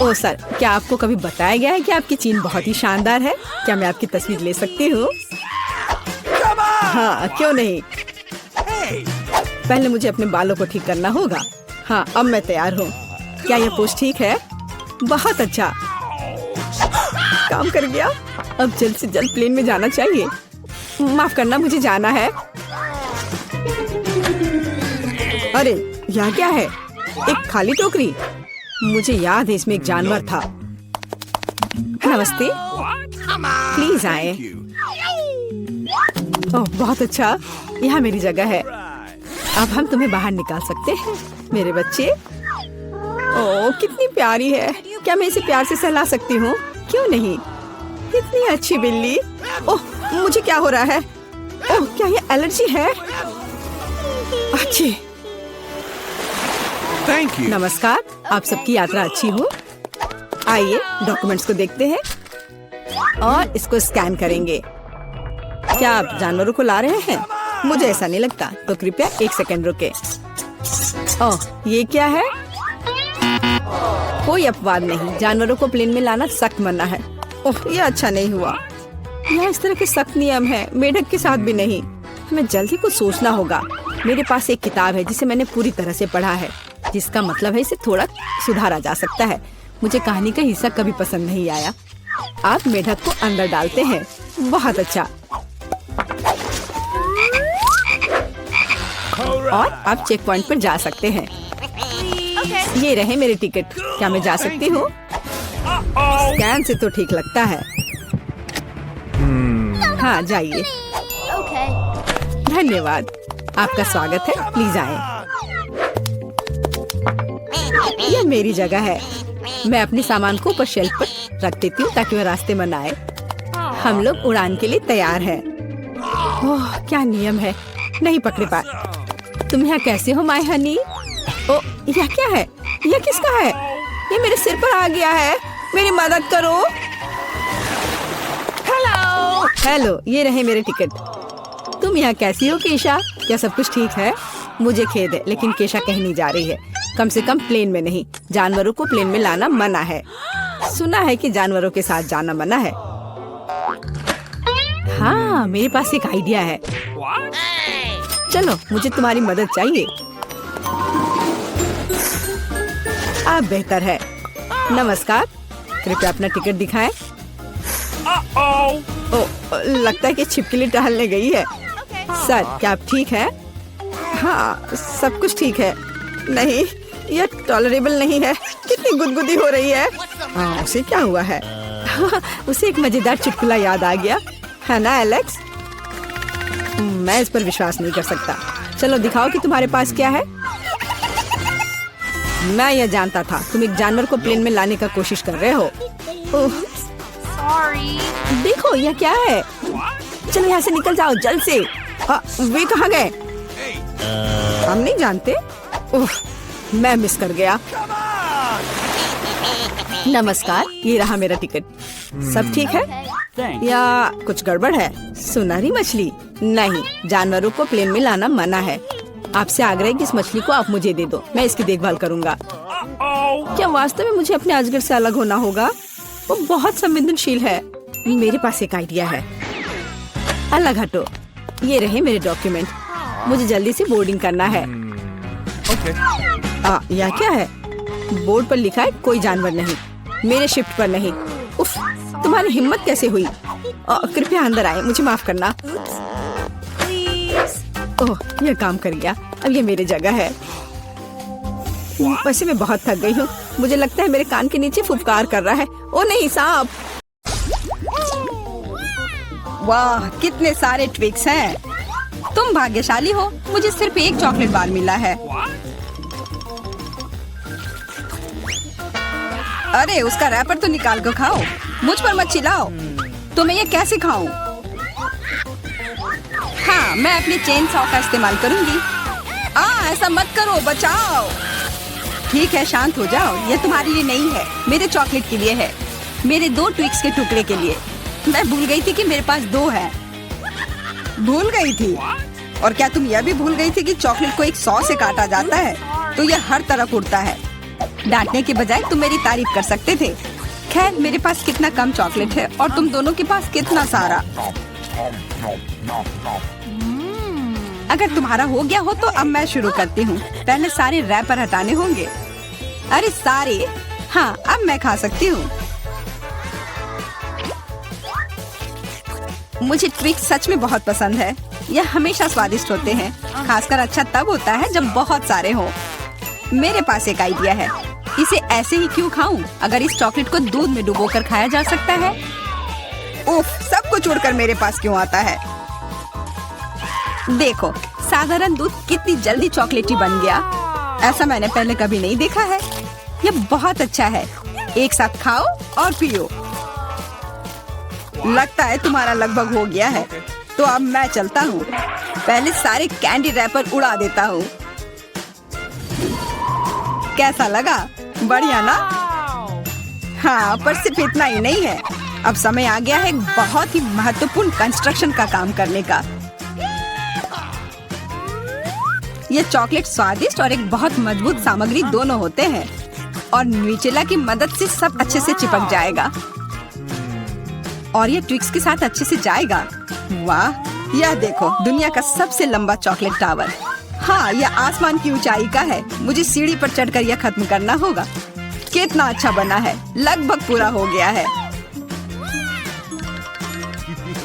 ओह सर, क्या आपको कभी बताया गया है कि आपकी चीन बहुत ही शानदार है? क्या मैं आपकी तस्वीर ले सकती हूँ? हाँ, क्यों नहीं। पहले मुझे अपने बालों को ठीक करना होगा। हाँ, अब मैं तैयार हूँ। क्या यह पोज ठीक है? बहुत अच्छा, काम कर गया। अब जल्द से जल्द प्लेन में जाना चाहिए। माफ करना, मुझे जाना है। अरे, यह क्या है? एक खाली टोकरी। मुझे याद है इसमें एक जानवर था। नमस्ते, प्लीज आए। ओह, बहुत अच्छा, यहाँ मेरी जगह है। अब हम तुम्हें बाहर निकाल सकते हैं मेरे बच्चे। ओह, कितनी प्यारी है। क्या मैं इसे प्यार से सहला सकती हूँ? क्यों नहीं, कितनी अच्छी बिल्ली। ओह, मुझे क्या हो रहा है? ओह, क्या ये एलर्जी है? अच्छी। Thank you. नमस्कार, आप सबकी यात्रा अच्छी हो। आइए, डॉक्यूमेंट्स को देखते हैं और इसको स्कैन करेंगे। क्या आप जानवरों को ला रहे हैं? मुझे ऐसा नहीं लगता, तो कृपया एक सेकंड रुके। ओह, ये क्या है? कोई अपवाद नहीं, जानवरों को प्लेन में लाना सख्त मना है। ओह, ये अच्छा नहीं हुआ। यहाँ इस तरह के सख्त नियम हैं, मेढक के साथ भी नहीं। हमें जल्दी कुछ सोचना होगा। मेरे पास एक किताब है जिसे मैंने पूरी तरह से पढ़ा है, जिसका मतलब है इसे थोड़ा सुधारा जा सकता है। मुझे कहानी का हिस्सा कभी पसंद नहीं आया। आप मेढक को अंदर डालते हैं, बहुत अच्छा। और आप चेक पॉइंट पर जा सकते हैं। ये रहे मेरे टिकट। क्या मैं जा सकती हूँ? स्कैन से तो ठीक लगता है। हाँ, जाइए। धन्यवाद, आपका स्वागत है, प्लीज आए। यह मेरी जगह है। मैं अपने सामान को ऊपर शेल्फ पर रख देती हूँ ताकि वह रास्ते में न आए। हम लोग उड़ान के लिए तैयार हैं। ओह, क्या नियम है, नहीं पकड़े पाए। तुम यहाँ कैसे हो माय हनी? ओ, यह क्या है? यह किसका है? ये मेरे सिर पर आ गया है, मेरी मदद करो। हेलो, ये रहे मेरे टिकट। तुम यहाँ कैसी हो केशा? क्या सब कुछ ठीक है? मुझे खेद है, लेकिन केशा कहीं नहीं जा रही है, कम से कम प्लेन में नहीं। जानवरों को प्लेन में लाना मना है। सुना है कि जानवरों के साथ जाना मना है। हाँ, मेरे पास एक आइडिया है। चलो, मुझे तुम्हारी मदद चाहिए। आप बेहतर है। नमस्कार, कृपया अपना टिकट दिखाएं। ओ, लगता है कि छिपकली टहलने गई है। सर, क्या आप ठीक हैं? हाँ, सब कुछ ठीक है। नहीं, यह टॉलरेबल नहीं है। कितनी गुदगुदी हो रही है। हाँ, उसे क्या हुआ है? उसे एक मजेदार चुटकुला याद आ गया है ना एलेक्स? मैं इस पर विश्वास नहीं कर सकता। चलो दिखाओ कि तुम्हारे पास क्या है। मैं यह जानता था, तुम एक जानवर को प्लेन में लाने का कोशिश कर रहे हो। देखो, यह क्या है? चलो यहाँ से निकल जाओ जल्द से। वे कहाँ गए? हम नहीं जानते। उफ, मैं मिस कर गया। नमस्कार, ये रहा मेरा टिकट। सब ठीक है या कुछ गड़बड़ है? सुनहरी मछली नहीं, जानवरों को प्लेन में लाना मना है। आपसे आग्रह है कि इस मछली को आप मुझे दे दो, मैं इसकी देखभाल करूंगा। क्या वास्तव में मुझे अपने अजगर से अलग होना होगा? वो बहुत संवेदनशील है। मेरे पास एक आइडिया है। अलग हटो। ये रहे मेरे डॉक्यूमेंट। मुझे जल्दी से बोर्डिंग करना है। यह क्या है? बोर्ड पर लिखा है कोई जानवर नहीं, मेरे शिफ्ट पर नहीं। उफ, तुम्हारी हिम्मत कैसे हुई? कृपया अंदर आए, मुझे माफ करना। ओह, यह काम कर गया। अब ये मेरी जगह है। वैसे मैं बहुत थक गई हूँ। मुझे लगता है मेरे कान के नीचे फुफकार कर रहा है। ओ नहीं, सांप! वाह, कितने सारे ट्विक्स हैं। तुम भाग्यशाली हो, मुझे सिर्फ एक चॉकलेट बार मिला है। अरे उसका रैपर तो निकाल कर खाओ, मुझ पर मत चिल्लाओ। तो मैं ये कैसे खाऊं? हाँ, मैं अपनी चेन सॉ का इस्तेमाल करूंगी। ऐसा मत करो, बचाओ। ठीक है, शांत हो जाओ। ये तुम्हारे लिए नहीं है, मेरे चॉकलेट के लिए है, मेरे 2 ट्विक्स के टुकड़े के लिए। मैं भूल गई थी कि मेरे पास 2 है। भूल गई थी? और क्या तुम यह भी भूल गई थी कि चॉकलेट को एक सॉ से काटा जाता है तो यह हर तरफ उड़ता है? डांटने के बजाय तुम मेरी तारीफ कर सकते थे। खैर, मेरे पास कितना कम चॉकलेट है और तुम दोनों के पास कितना सारा। अगर तुम्हारा हो गया हो तो अब मैं शुरू करती हूँ। पहले सारे रैपर हटाने होंगे। अरे सारे? हाँ, अब मैं खा सकती हूँ। मुझे ट्विक्स सच में बहुत पसंद है। यह हमेशा स्वादिष्ट होते हैं। खासकर अच्छा तब होता है जब बहुत सारे हो। मेरे पास एक आइडिया है। इसे ऐसे ही क्यों खाऊं? अगर इस चॉकलेट को दूध में डुबोकर खाया जा सकता है। उफ, सब कुछ उड़कर मेरे पास क्यों आता है? देखो, साधारण दूध कितनी जल्दी चॉकलेटी बन गया। ऐसा मैंने पहले कभी नहीं देखा है। यह बहुत अच्छा है। एक साथ खाओ और पियो। लगता है तुम्हारा लगभग हो गया है, तो अब मैं चलता हूँ। पहले सारे कैंडी रैपर उड़ा देता हूँ। कैसा लगा? बढ़िया ना? हाँ, पर सिर्फ इतना ही नहीं है। अब समय आ गया है एक बहुत ही महत्वपूर्ण कंस्ट्रक्शन का काम करने का। ये चॉकलेट स्वादिष्ट और एक बहुत मजबूत सामग्री दोनों होते हैं और न्यूटेला की मदद से सब अच्छे से चिपक जाएगा और ये ट्विक्स के साथ अच्छे से जाएगा। वाह, यह देखो, दुनिया का सबसे लंबा चॉकलेट टावर। हाँ, यह आसमान की ऊंचाई का है। मुझे सीढ़ी पर चढ़कर यह खत्म करना होगा। कितना अच्छा बना है, लगभग पूरा हो गया है।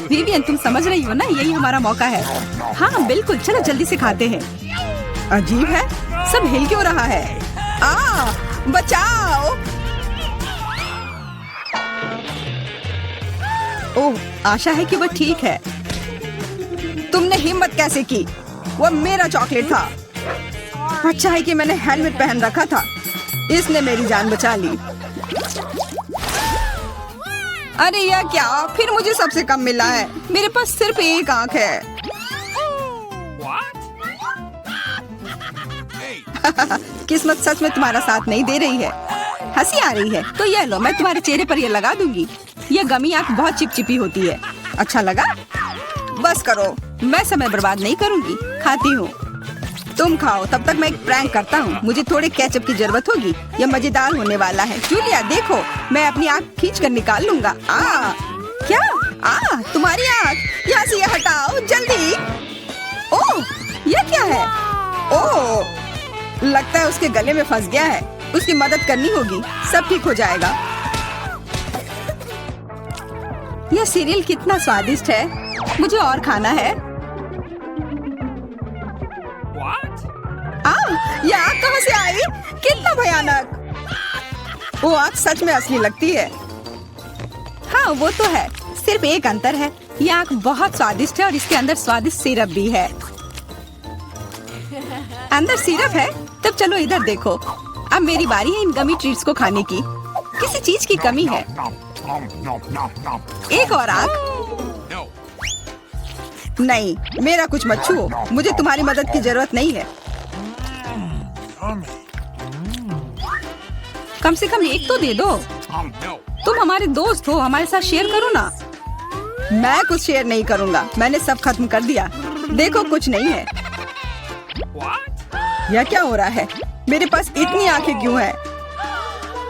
विवियन, तुम समझ रही हो ना, यही हमारा मौका है। हाँ बिल्कुल, चलो जल्दी से खाते हैं। अजीब है, सब हिल क्यों रहा है? बचाओ! ओह, आशा है कि वो ठीक है। तुमने हिम्मत कैसे की? वो मेरा चॉकलेट था। अच्छा है कि मैंने हेलमेट पहन रखा था, इसने मेरी जान बचा ली। अरे यह क्या? फिर मुझे सबसे कम मिला है। मेरे पास सिर्फ एक आंख है। किस्मत सच में तुम्हारा साथ नहीं दे रही है। हंसी आ रही है तो यह लो, मैं तुम्हारे चेहरे पर यह लगा दूंगी। यह गमी आंख बहुत चिपचिपी होती है। अच्छा लगा? बस करो, मैं समय बर्बाद नहीं करूंगी। खाती हूँ, तुम खाओ। तब तक मैं एक प्रैंक करता हूँ। मुझे थोड़े केचप की जरूरत होगी। यह मजेदार होने वाला है। जूलिया देखो, मैं अपनी आँख खींच कर निकाल लूंगा। क्या? तुम्हारी आँख? यहाँ से यह हटाओ जल्दी। ओह, यह क्या है? ओह, लगता है उसके गले में फंस गया है। उसकी मदद करनी होगी, सब ठीक हो जाएगा। यह सीरियल कितना स्वादिष्ट है। मुझे और खाना है। यह आग कहाँ से आई? कितना भयानक! वो आग सच में असली लगती है। हाँ वो तो है, सिर्फ एक अंतर है, यह आग बहुत स्वादिष्ट है और इसके अंदर स्वादिष्ट सिरप भी है। अंदर सिरप है? तब चलो इधर देखो। अब मेरी बारी है इन गमी ट्रीट्स को खाने की। किसी चीज की कमी है। एक और आग। नहीं, मेरा कुछ मत छुओ, मुझे तुम्हारी मदद की जरूरत नहीं है। कम से कम एक तो दे दो। तुम हमारे दोस्त हो, हमारे साथ शेयर करो ना। मैं कुछ शेयर नहीं करूँगा, मैंने सब खत्म कर दिया। देखो कुछ नहीं है। यह क्या हो रहा है? मेरे पास इतनी आंखें क्यों है?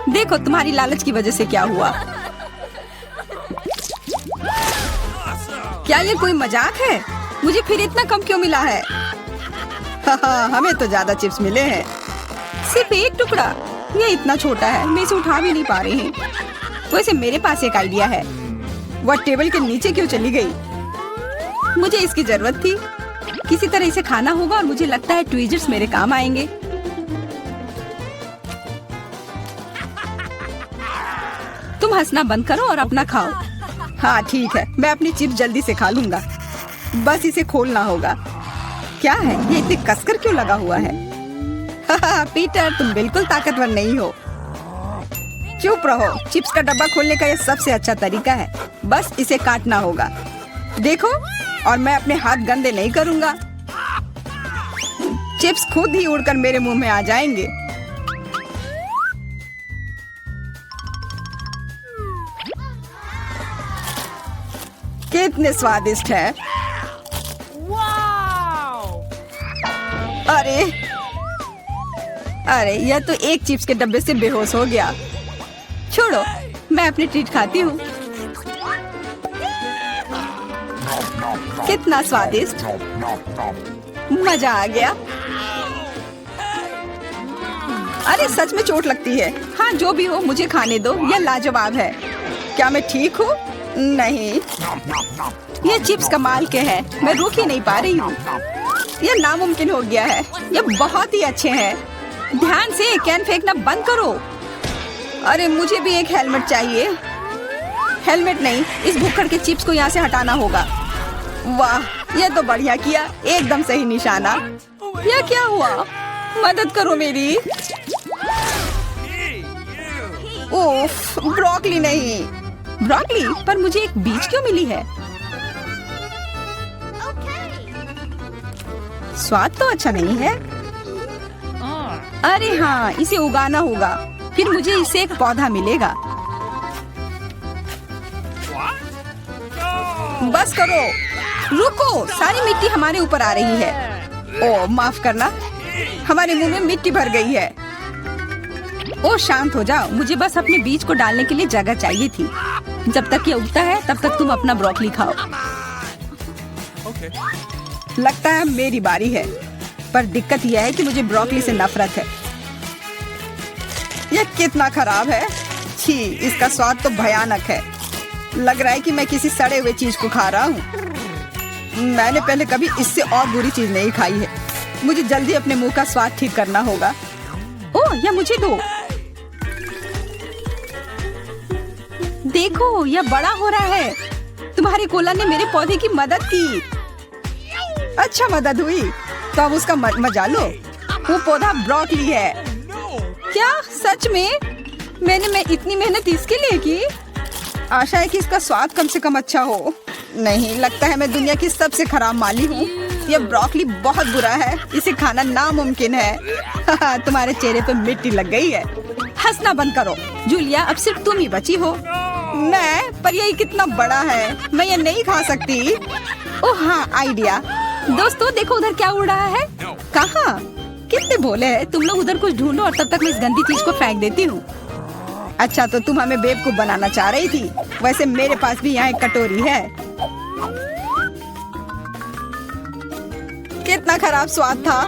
देखो तुम्हारी लालच की वजह से क्या हुआ। क्या ये कोई मजाक है? मुझे फिर इतना कम क्यों मिला है? हमें तो ज्यादा चिप्स मिले हैं। सिर्फ एक टुकड़ा। ये इतना छोटा है, मैं इसे उठा भी नहीं पा रही हूँ। वैसे मेरे पास एक आइडिया है। वह टेबल के नीचे क्यों चली गई? मुझे इसकी जरूरत थी। किसी तरह इसे खाना होगा और मुझे लगता है ट्वीजर्स मेरे काम आएंगे। तुम हंसना बंद करो और अपना खाओ। हाँ ठीक है, मैं अपनी चिप्स जल्दी से खा लूंगा। बस इसे खोलना होगा। क्या है ये इतनी कसकर क्यों लगा हुआ है? पीटर, तुम बिल्कुल ताकतवर नहीं हो। चुप रहो। चिप्स का डब्बा खोलने का यह सबसे अच्छा तरीका है। बस इसे काटना होगा। देखो, और मैं अपने हाथ गंदे नहीं करूंगा। चिप्स खुद ही उड़कर मेरे मुंह में आ जाएंगे। कितने स्वादिष्ट है। अरे यह तो एक चिप्स के डब्बे से बेहोश हो गया। छोड़ो, मैं अपनी ट्रीट खाती हूँ। कितना स्वादिष्ट, मजा आ गया। अरे सच में चोट लगती है। हाँ जो भी हो, मुझे खाने दो। यह लाजवाब है। क्या मैं ठीक हूँ? नहीं, ये चिप्स कमाल के हैं। मैं रुक ही नहीं पा रही हूँ। यह नामुमकिन हो गया है। यह बहुत ही अच्छे हैं। ध्यान से, कैन फेंकना बंद करो। अरे मुझे भी एक हेलमेट चाहिए। हेलमेट नहीं, इस भुक्कड़ के चिप्स को यहाँ से हटाना होगा। वाह, यह तो बढ़िया किया। एकदम सही निशाना। यह क्या हुआ? मदद करो मेरी। ओफ, ब्रोकली नहीं। ब्रोकली? पर मुझे एक बीज क्यों मिली है? स्वाद तो अच्छा नहीं है। अरे हाँ, इसे उगाना होगा। फिर मुझे इससे एक पौधा मिलेगा। बस करो। रुको, सारी मिट्टी हमारे ऊपर आ रही है। ओह माफ करना, हमारे मुंह में मिट्टी भर गई है। ओह शांत हो जाओ, मुझे बस अपने बीज को डालने के लिए जगह चाहिए थी। जब तक ये उगता है तब तक तुम अपना ब्रोकली खाओ। लगता है मेरी बारी है, पर दिक्कत यह है कि मुझे ब्रोकली से नफरत है। यह कितना खराब है। छी, इसका स्वाद तो भयानक है। लग रहा है कि मैं किसी सड़े हुए चीज को खा रहा हूँ। मैंने पहले कभी इससे और बुरी चीज नहीं खाई है। मुझे जल्दी अपने मुंह का स्वाद ठीक करना होगा। ओह, यह मुझे दो। देखो, यह बड़ा हो रहा है। तुम्हारे कोला ने मेरे पौधे की मदद की। अच्छा, मदद हुई तो अब उसका मजा लो। वो पौधा ब्रोकली है। क्या सच में? मैंने इतनी मेहनत इसके लिए की। आशा है कि इसका स्वाद कम से कम अच्छा हो। नहीं, लगता है मैं दुनिया की सबसे खराब माली हूँ। यह ब्रोकली बहुत बुरा है। इसे खाना नामुमकिन है। तुम्हारे चेहरे पे मिट्टी लग गई है। हंसना बंद करो। जूलिया, अब सिर्फ तुम ही बची हो। मैं? पर यही कितना बड़ा है, मैं ये नहीं खा सकती। ओह हाँ, आइडिया। दोस्तों देखो, उधर क्या उड़ रहा है। कहाँ? कितने भोले हैं। तुम लोग उधर कुछ ढूंढो और तब तक मैं इस गंदी चीज को फेंक देती हूँ। अच्छा, तो तुम हमें बेवकूफ बनाना चाह रही थी। वैसे मेरे पास भी यहाँ एक कटोरी है। कितना खराब स्वाद था।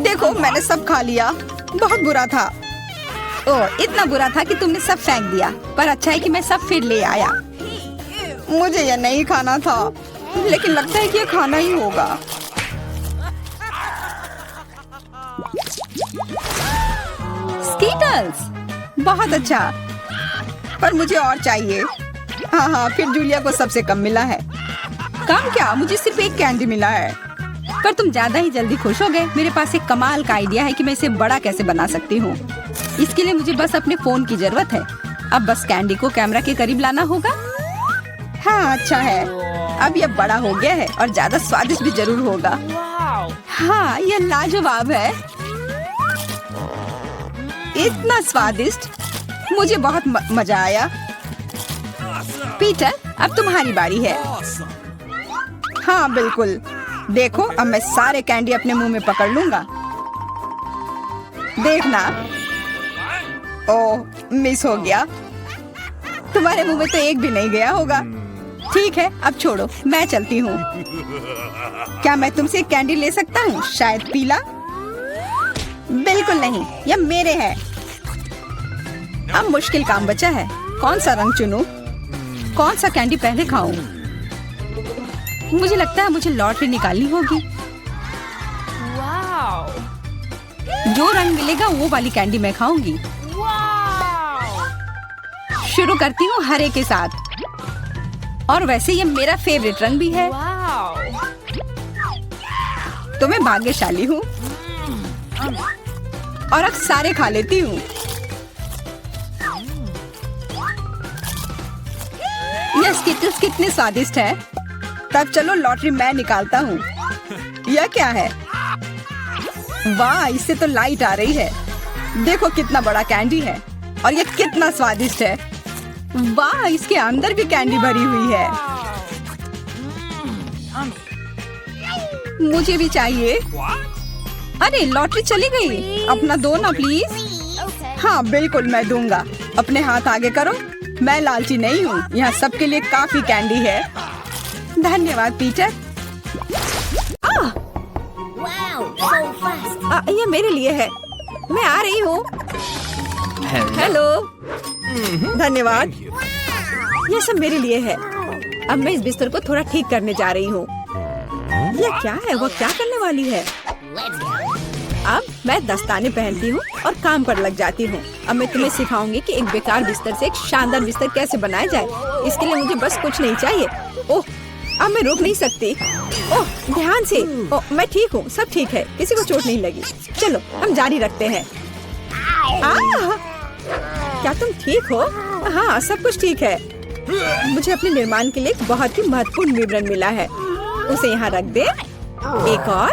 देखो, मैंने सब खा लिया। बहुत बुरा था। ओह, इतना बुरा था कि तुमने सब फेंक दिया। पर अच्छा है कि मैं सब फिर ले आया। मुझे यह नहीं खाना था, लेकिन लगता है कि यह खाना ही होगा। स्कीटल्स, बहुत अच्छा, पर मुझे और चाहिए। हाँ, फिर जूलिया को सबसे कम मिला है। कम क्या, मुझे सिर्फ एक कैंडी मिला है। पर तुम ज्यादा ही जल्दी खुश हो गए। मेरे पास एक कमाल का आइडिया है कि मैं इसे बड़ा कैसे बना सकती हूँ। इसके लिए मुझे बस अपने फोन की जरूरत है। अब बस कैंडी को कैमरा के करीब लाना होगा। हाँ, अच्छा है। अब ये बड़ा हो गया है और ज्यादा स्वादिष्ट भी जरूर होगा। हाँ, ये लाजवाब है। इतना स्वादिष्ट, मुझे बहुत मजा आया। पीटर, अब तुम्हारी बारी है। हाँ बिल्कुल, देखो अब मैं सारे कैंडी अपने मुंह में पकड़ लूंगा। देखना। ओह, मिस हो गया। तुम्हारे मुंह में तो एक भी नहीं गया होगा। ठीक है, अब छोड़ो, मैं चलती हूँ। क्या मैं तुमसे एक कैंडी ले सकता हूँ? शायद पीला? बिल्कुल नहीं, यह मेरे है। अब मुश्किल काम बचा है। कौन सा रंग चुनूं? कौन सा कैंडी पहले खाऊं? मुझे लगता है मुझे लॉटरी निकालनी होगी। जो रंग मिलेगा वो वाली कैंडी मैं खाऊंगी। शुरू करती हूँ हरे के साथ। और वैसे ये मेरा फेवरेट रंग भी है। तो मैं भाग्यशाली हूँ और अब सारे खा लेती हूँ। ये स्किटल्स कितने स्वादिष्ट है। तब चलो लॉटरी मैं निकालता हूँ। यह क्या है? वाह, इससे तो लाइट आ रही है। देखो कितना बड़ा कैंडी है और ये कितना स्वादिष्ट है। वाह, इसके अंदर भी कैंडी भरी हुई है। मुझे भी चाहिए। अरे लॉटरी चली गई। अपना दो ना प्लीज। हाँ बिल्कुल, मैं दूंगा। अपने हाथ आगे करो। मैं लालची नहीं हूँ। यहाँ सबके लिए काफी कैंडी है। धन्यवाद पीटर। ये मेरे लिए है। मैं आ रही हूँ। हेलो। धन्यवाद। ये सब मेरे लिए है। अब मैं इस बिस्तर को थोड़ा ठीक करने जा रही हूँ। यह क्या है? वो क्या करने वाली है? अब मैं दस्ताने पहनती हूँ और काम पर लग जाती हूँ। अब मैं तुम्हें सिखाऊंगी कि एक बेकार बिस्तर से एक शानदार बिस्तर कैसे बनाया जाए। इसके लिए मुझे बस कुछ नहीं चाहिए। ओह, अब मैं रुक नहीं सकती। ओह, ध्यान से। ओह, मैं ठीक हूँ, सब ठीक है, किसी को चोट नहीं लगी। चलो हम जारी रखते हैं। क्या तुम ठीक हो? हाँ, सब कुछ ठीक है। मुझे अपने निर्माण के लिए एक बहुत ही महत्वपूर्ण विवरण मिला है। उसे यहाँ रख दे। एक और।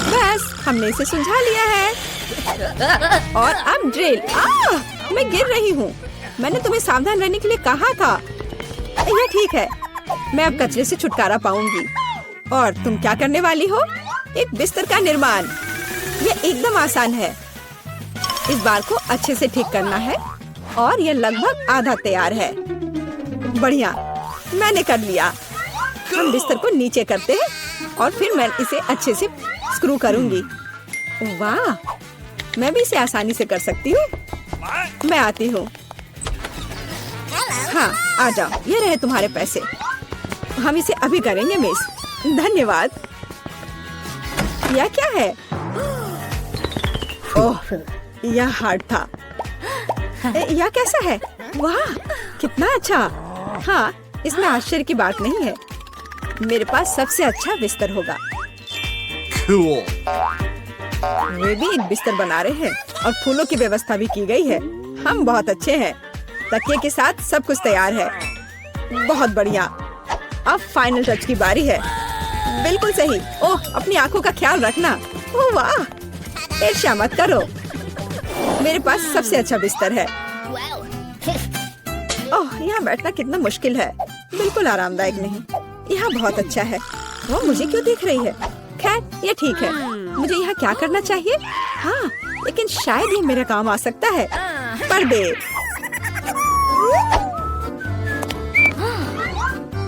बस, हमने इसे सुलझा लिया है। और अब ड्रिल। मैं गिर रही हूँ। मैंने तुम्हें सावधान रहने के लिए कहा था। यह ठीक है। मैं अब कचरे से छुटकारा पाऊंगी। और तुम क्या करने वाली हो? एक बिस्तर का निर्माण। यह एकदम आसान है। इस बार को अच्छे से ठीक करना है और यह लगभग आधा तैयार है। बढ़िया, मैंने कर लिया। हम बिस्तर को नीचे करते हैं और फिर मैं इसे अच्छे से स्क्रू करूंगी। वाह, मैं भी इसे आसानी से कर सकती हूँ। मैं आती हूँ। हाँ, आ जाओ। ये रहे तुम्हारे पैसे। हम इसे अभी करेंगे मिस। धन्यवाद। यह क्या है? ओह, यह हार्ड था। यह कैसा है? वाह, कितना अच्छा। हाँ, इसमें आश्चर्य की बात नहीं है। मेरे पास सबसे अच्छा बिस्तर होगा। Cool. वे भी एक बिस्तर बना रहे हैं और फूलों की व्यवस्था भी की गई है। हम बहुत अच्छे हैं। तकिए के साथ सब कुछ तैयार है। बहुत बढ़िया। अब फाइनल टच की बारी है। बिल्कुल सही। ओह, अपनी आंखों का ख्याल रखना। ओह वाह, ईर्ष्या मत करो। मेरे पास सबसे अच्छा बिस्तर है। ओह, यहाँ बैठना कितना मुश्किल है। बिल्कुल आरामदायक नहीं। यहाँ बहुत अच्छा है। वो मुझे क्यों देख रही है? खैर, ये ठीक है। मुझे यहाँ क्या करना चाहिए? हाँ, लेकिन शायद ये मेरे काम आ सकता है। पर्दे।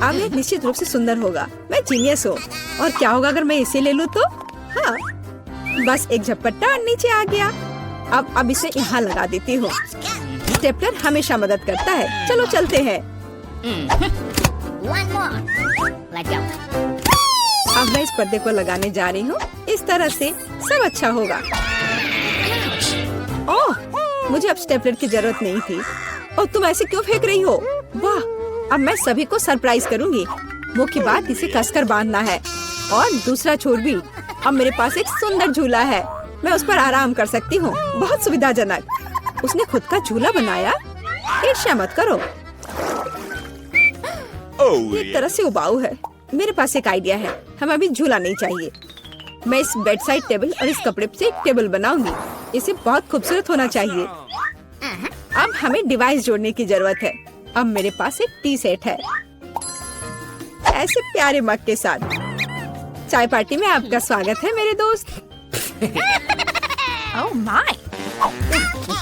अब ये निश्चित रूप से सुंदर होगा। मैं जीनियस हूँ। और क्या होगा अगर मैं इसे ले लूँ तो? हाँ, बस एक झपट्टा और नीचे आ गया। अब इसे यहाँ लगा देती हूँ। स्टेपलर हमेशा मदद करता है। चलो चलते हैं। अब मैं इस पर्दे को लगाने जा रही हूँ। इस तरह से सब अच्छा होगा। ओह, मुझे अब स्टेपलर की जरूरत नहीं थी। ओह, तुम ऐसे क्यों फेंक रही हो? वाह, अब मैं सभी को सरप्राइज करूंगी। मुख्य बात इसे कसकर बांधना है और दूसरा छोर भी। अब मेरे पास एक सुंदर झूला है। मैं उस पर आराम कर सकती हूँ। बहुत सुविधाजनक। उसने खुद का झूला बनाया। ईर्ष्या मत करो। एक तरह से उबाऊ है। मेरे पास एक आइडिया है, हमें अभी झूला नहीं चाहिए। मैं इस बेड साइड टेबल और इस कपड़े से एक टेबल बनाऊंगी। इसे बहुत खूबसूरत होना चाहिए। अब हमें डिवाइस जोड़ने की जरूरत है। अब मेरे पास एक टी सेट है, ऐसे प्यारे मग के साथ। चाय पार्टी में आपका स्वागत है मेरे दोस्त। Oh my!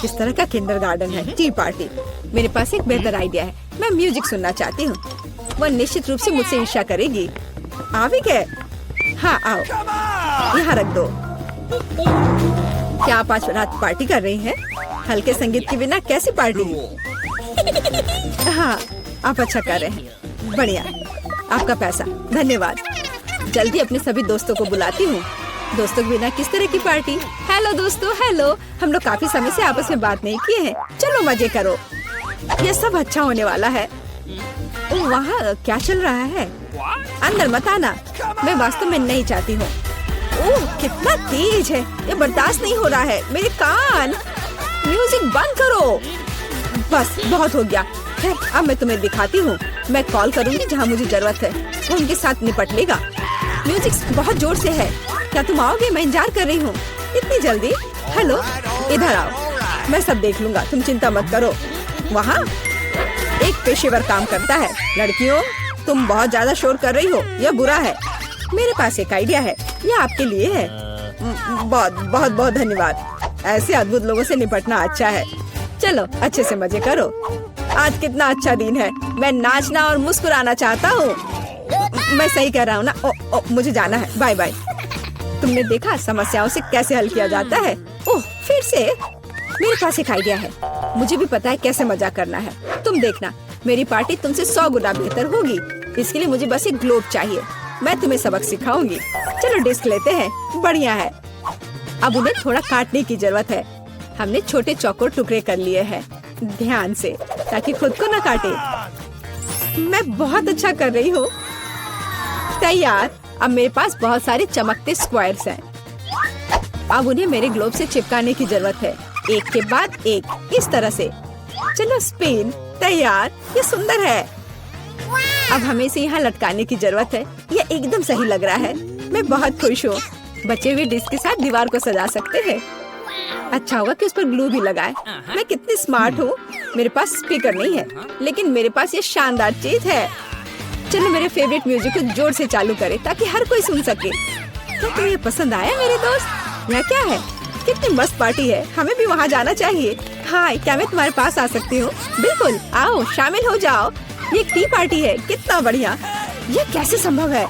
किस तरह का किंडरगार्टन है टी पार्टी। मेरे पास एक बेहतर आइडिया है। मैं म्यूजिक सुनना चाहती हूँ। वह निश्चित रूप से मुझसे ईर्ष्या करेगी। आ भी गए? हाँ आओ, यहाँ रख दो। क्या आप आज रात पार्टी कर रही हैं? हल्के संगीत के बिना कैसी पार्टी? हाँ, आप अच्छा कर रहे हैं। बढ़िया, आपका पैसा। धन्यवाद। जल्दी अपने सभी दोस्तों को बुलाती हूँ। दोस्तों के बिना किस तरह की पार्टी? हेलो दोस्तों, हेलो। हम लोग काफी समय से आपस में बात नहीं किए हैं। चलो मजे करो, ये सब अच्छा होने वाला है। ओह वहाँ क्या चल रहा है? अंदर मत आना, मैं वास्तव में नहीं चाहती हूँ। ओह कितना तेज है, ये बर्दाश्त नहीं हो रहा है। मेरे कान, म्यूजिक बंद करो। बस बहुत हो गया। खैर अब मैं तुम्हें दिखाती हूँ। मैं कॉल करूँगी जहाँ मुझे जरूरत है, वो उनके साथ निपट लेगा। म्यूजिक बहुत जोर से है। क्या तुम आओगे? मैं इंतजार कर रही हूँ। इतनी जल्दी? हेलो, इधर आओ, मैं सब देख लूंगा, तुम चिंता मत करो। वहाँ एक पेशेवर काम करता है। लड़कियों, तुम बहुत ज्यादा शोर कर रही हो, यह बुरा है। मेरे पास एक आइडिया है, यह आपके लिए है। बहुत बहुत बहुत धन्यवाद। ऐसे अद्भुत लोगों से निपटना अच्छा है। चलो अच्छे से मजे करो। आज कितना अच्छा दिन है। मैं नाचना और मुस्कुराना चाहता हूँ। मैं सही कह रहा हूँ ना? मुझे जाना है। Bye bye. तुमने देखा समस्याओं से कैसे हल किया जाता है? ओह फिर से? मेरे पास एक आइडिया है। मुझे भी पता है कैसे मजाक करना है। तुम देखना, मेरी पार्टी तुमसे 100 गुना बेहतर होगी। इसके लिए मुझे बस एक ग्लोब चाहिए। मैं तुम्हें सबक सिखाऊंगी। चलो डिस्क लेते हैं। बढ़िया है। अब उन्हें थोड़ा काटने की जरूरत है। हमने छोटे चौकोर टुकड़े कर लिए हैं, ध्यान से, ताकि खुद को न काटे। मैं बहुत अच्छा कर रही हूँ। तैयार। अब मेरे पास बहुत सारे चमकते स्क्वायर्स हैं। अब उन्हें मेरे ग्लोब से चिपकाने की जरूरत है, एक के बाद एक, इस तरह से। चलो स्पिन। तैयार, ये सुंदर है। अब हमें इसे यहाँ लटकाने की जरूरत है। यह एकदम सही लग रहा है। मैं बहुत खुश हूँ। बचे हुए डिस्क के साथ दीवार को सजा सकते हैं। अच्छा होगा कि उस पर ग्लू भी लगाए। मैं कितनी स्मार्ट हूँ। मेरे पास स्पीकर नहीं है, लेकिन मेरे पास ये शानदार चीज है। चलो मेरे फेवरेट म्यूजिक को जोर से चालू करें ताकि हर कोई सुन सके। क्या तुम्हें ये पसंद आया मेरे दोस्त? यह क्या है? कितनी मस्त पार्टी है। हमें भी वहाँ जाना चाहिए। हाय, क्या मैं तुम्हारे पास आ सकती हूँ? बिल्कुल, आओ शामिल हो जाओ। ये एक टी पार्टी है। कितना बढ़िया। ये कैसे संभव है?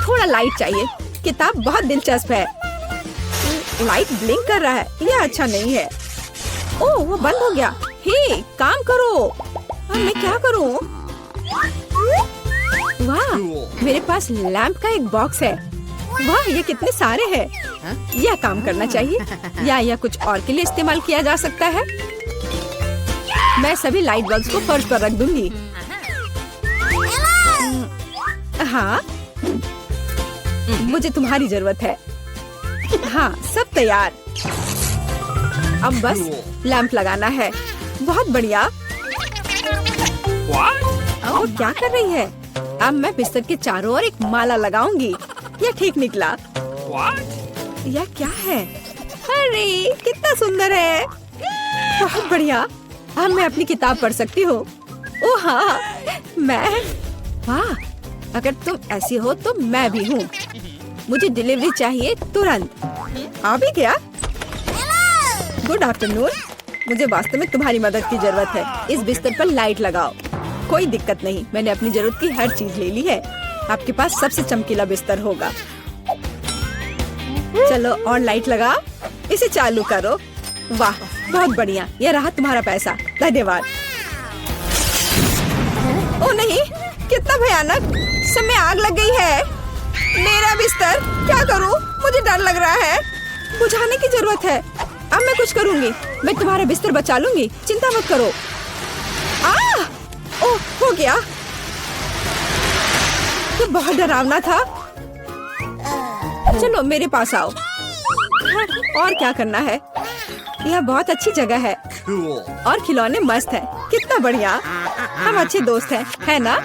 थोड़ा लाइट चाहिए। किताब बहुत दिलचस्प है। लाइट ब्लिंक कर रहा है, यह अच्छा नहीं है। ओह वो बंद हो गया। हे काम करो। अब मैं क्या करूँ? वाह, मेरे पास लैंप का एक बॉक्स है। वाह, ये कितने सारे हैं। यह काम करना चाहिए या यह कुछ और के लिए इस्तेमाल किया जा सकता है। मैं सभी लाइट बल्ब्स को फर्श पर रख दूंगी। हाँ, मुझे तुम्हारी जरूरत है। हाँ, सब तैयार। अब बस लैंप लगाना है। बहुत बढ़िया। वो क्या कर रही है? अब मैं बिस्तर के चारों ओर एक माला लगाऊंगी। यह ठीक निकला। यह क्या है? अरे कितना सुंदर है। बहुत बढ़िया। अब मैं अपनी किताब पढ़ सकती हूँ। ओह हाँ, मैं। वाह, अगर तुम ऐसी हो तो मैं भी हूँ। मुझे डिलीवरी चाहिए तुरंत। आ भी गया। Good afternoon. मुझे वास्तव में तुम्हारी मदद की जरूरत है। इस बिस्तर पर लाइट लगाओ। कोई दिक्कत नहीं, मैंने अपनी जरूरत की हर चीज ले ली है। आपके पास सबसे चमकीला बिस्तर होगा। चलो और लाइट लगाओ। इसे चालू करो। वाह, बहुत बढ़िया। यह रहा तुम्हारा पैसा। धन्यवाद। ओ नहीं, कितना भयानक। सब में आग लग गई है। मेरा बिस्तर, क्या करूं? मुझे डर लग रहा है। बुझाने की जरूरत है। अब मैं कुछ करूंगी। मैं तुम्हारा बिस्तर बचा लूंगी, चिंता मत करो। ओह हो गया। तो बहुत डरावना था। चलो मेरे पास आओ। और क्या करना है? यह बहुत अच्छी जगह है Cool. और खिलौने मस्त है। कितना बढ़िया। हम अच्छे दोस्त हैं, है ना?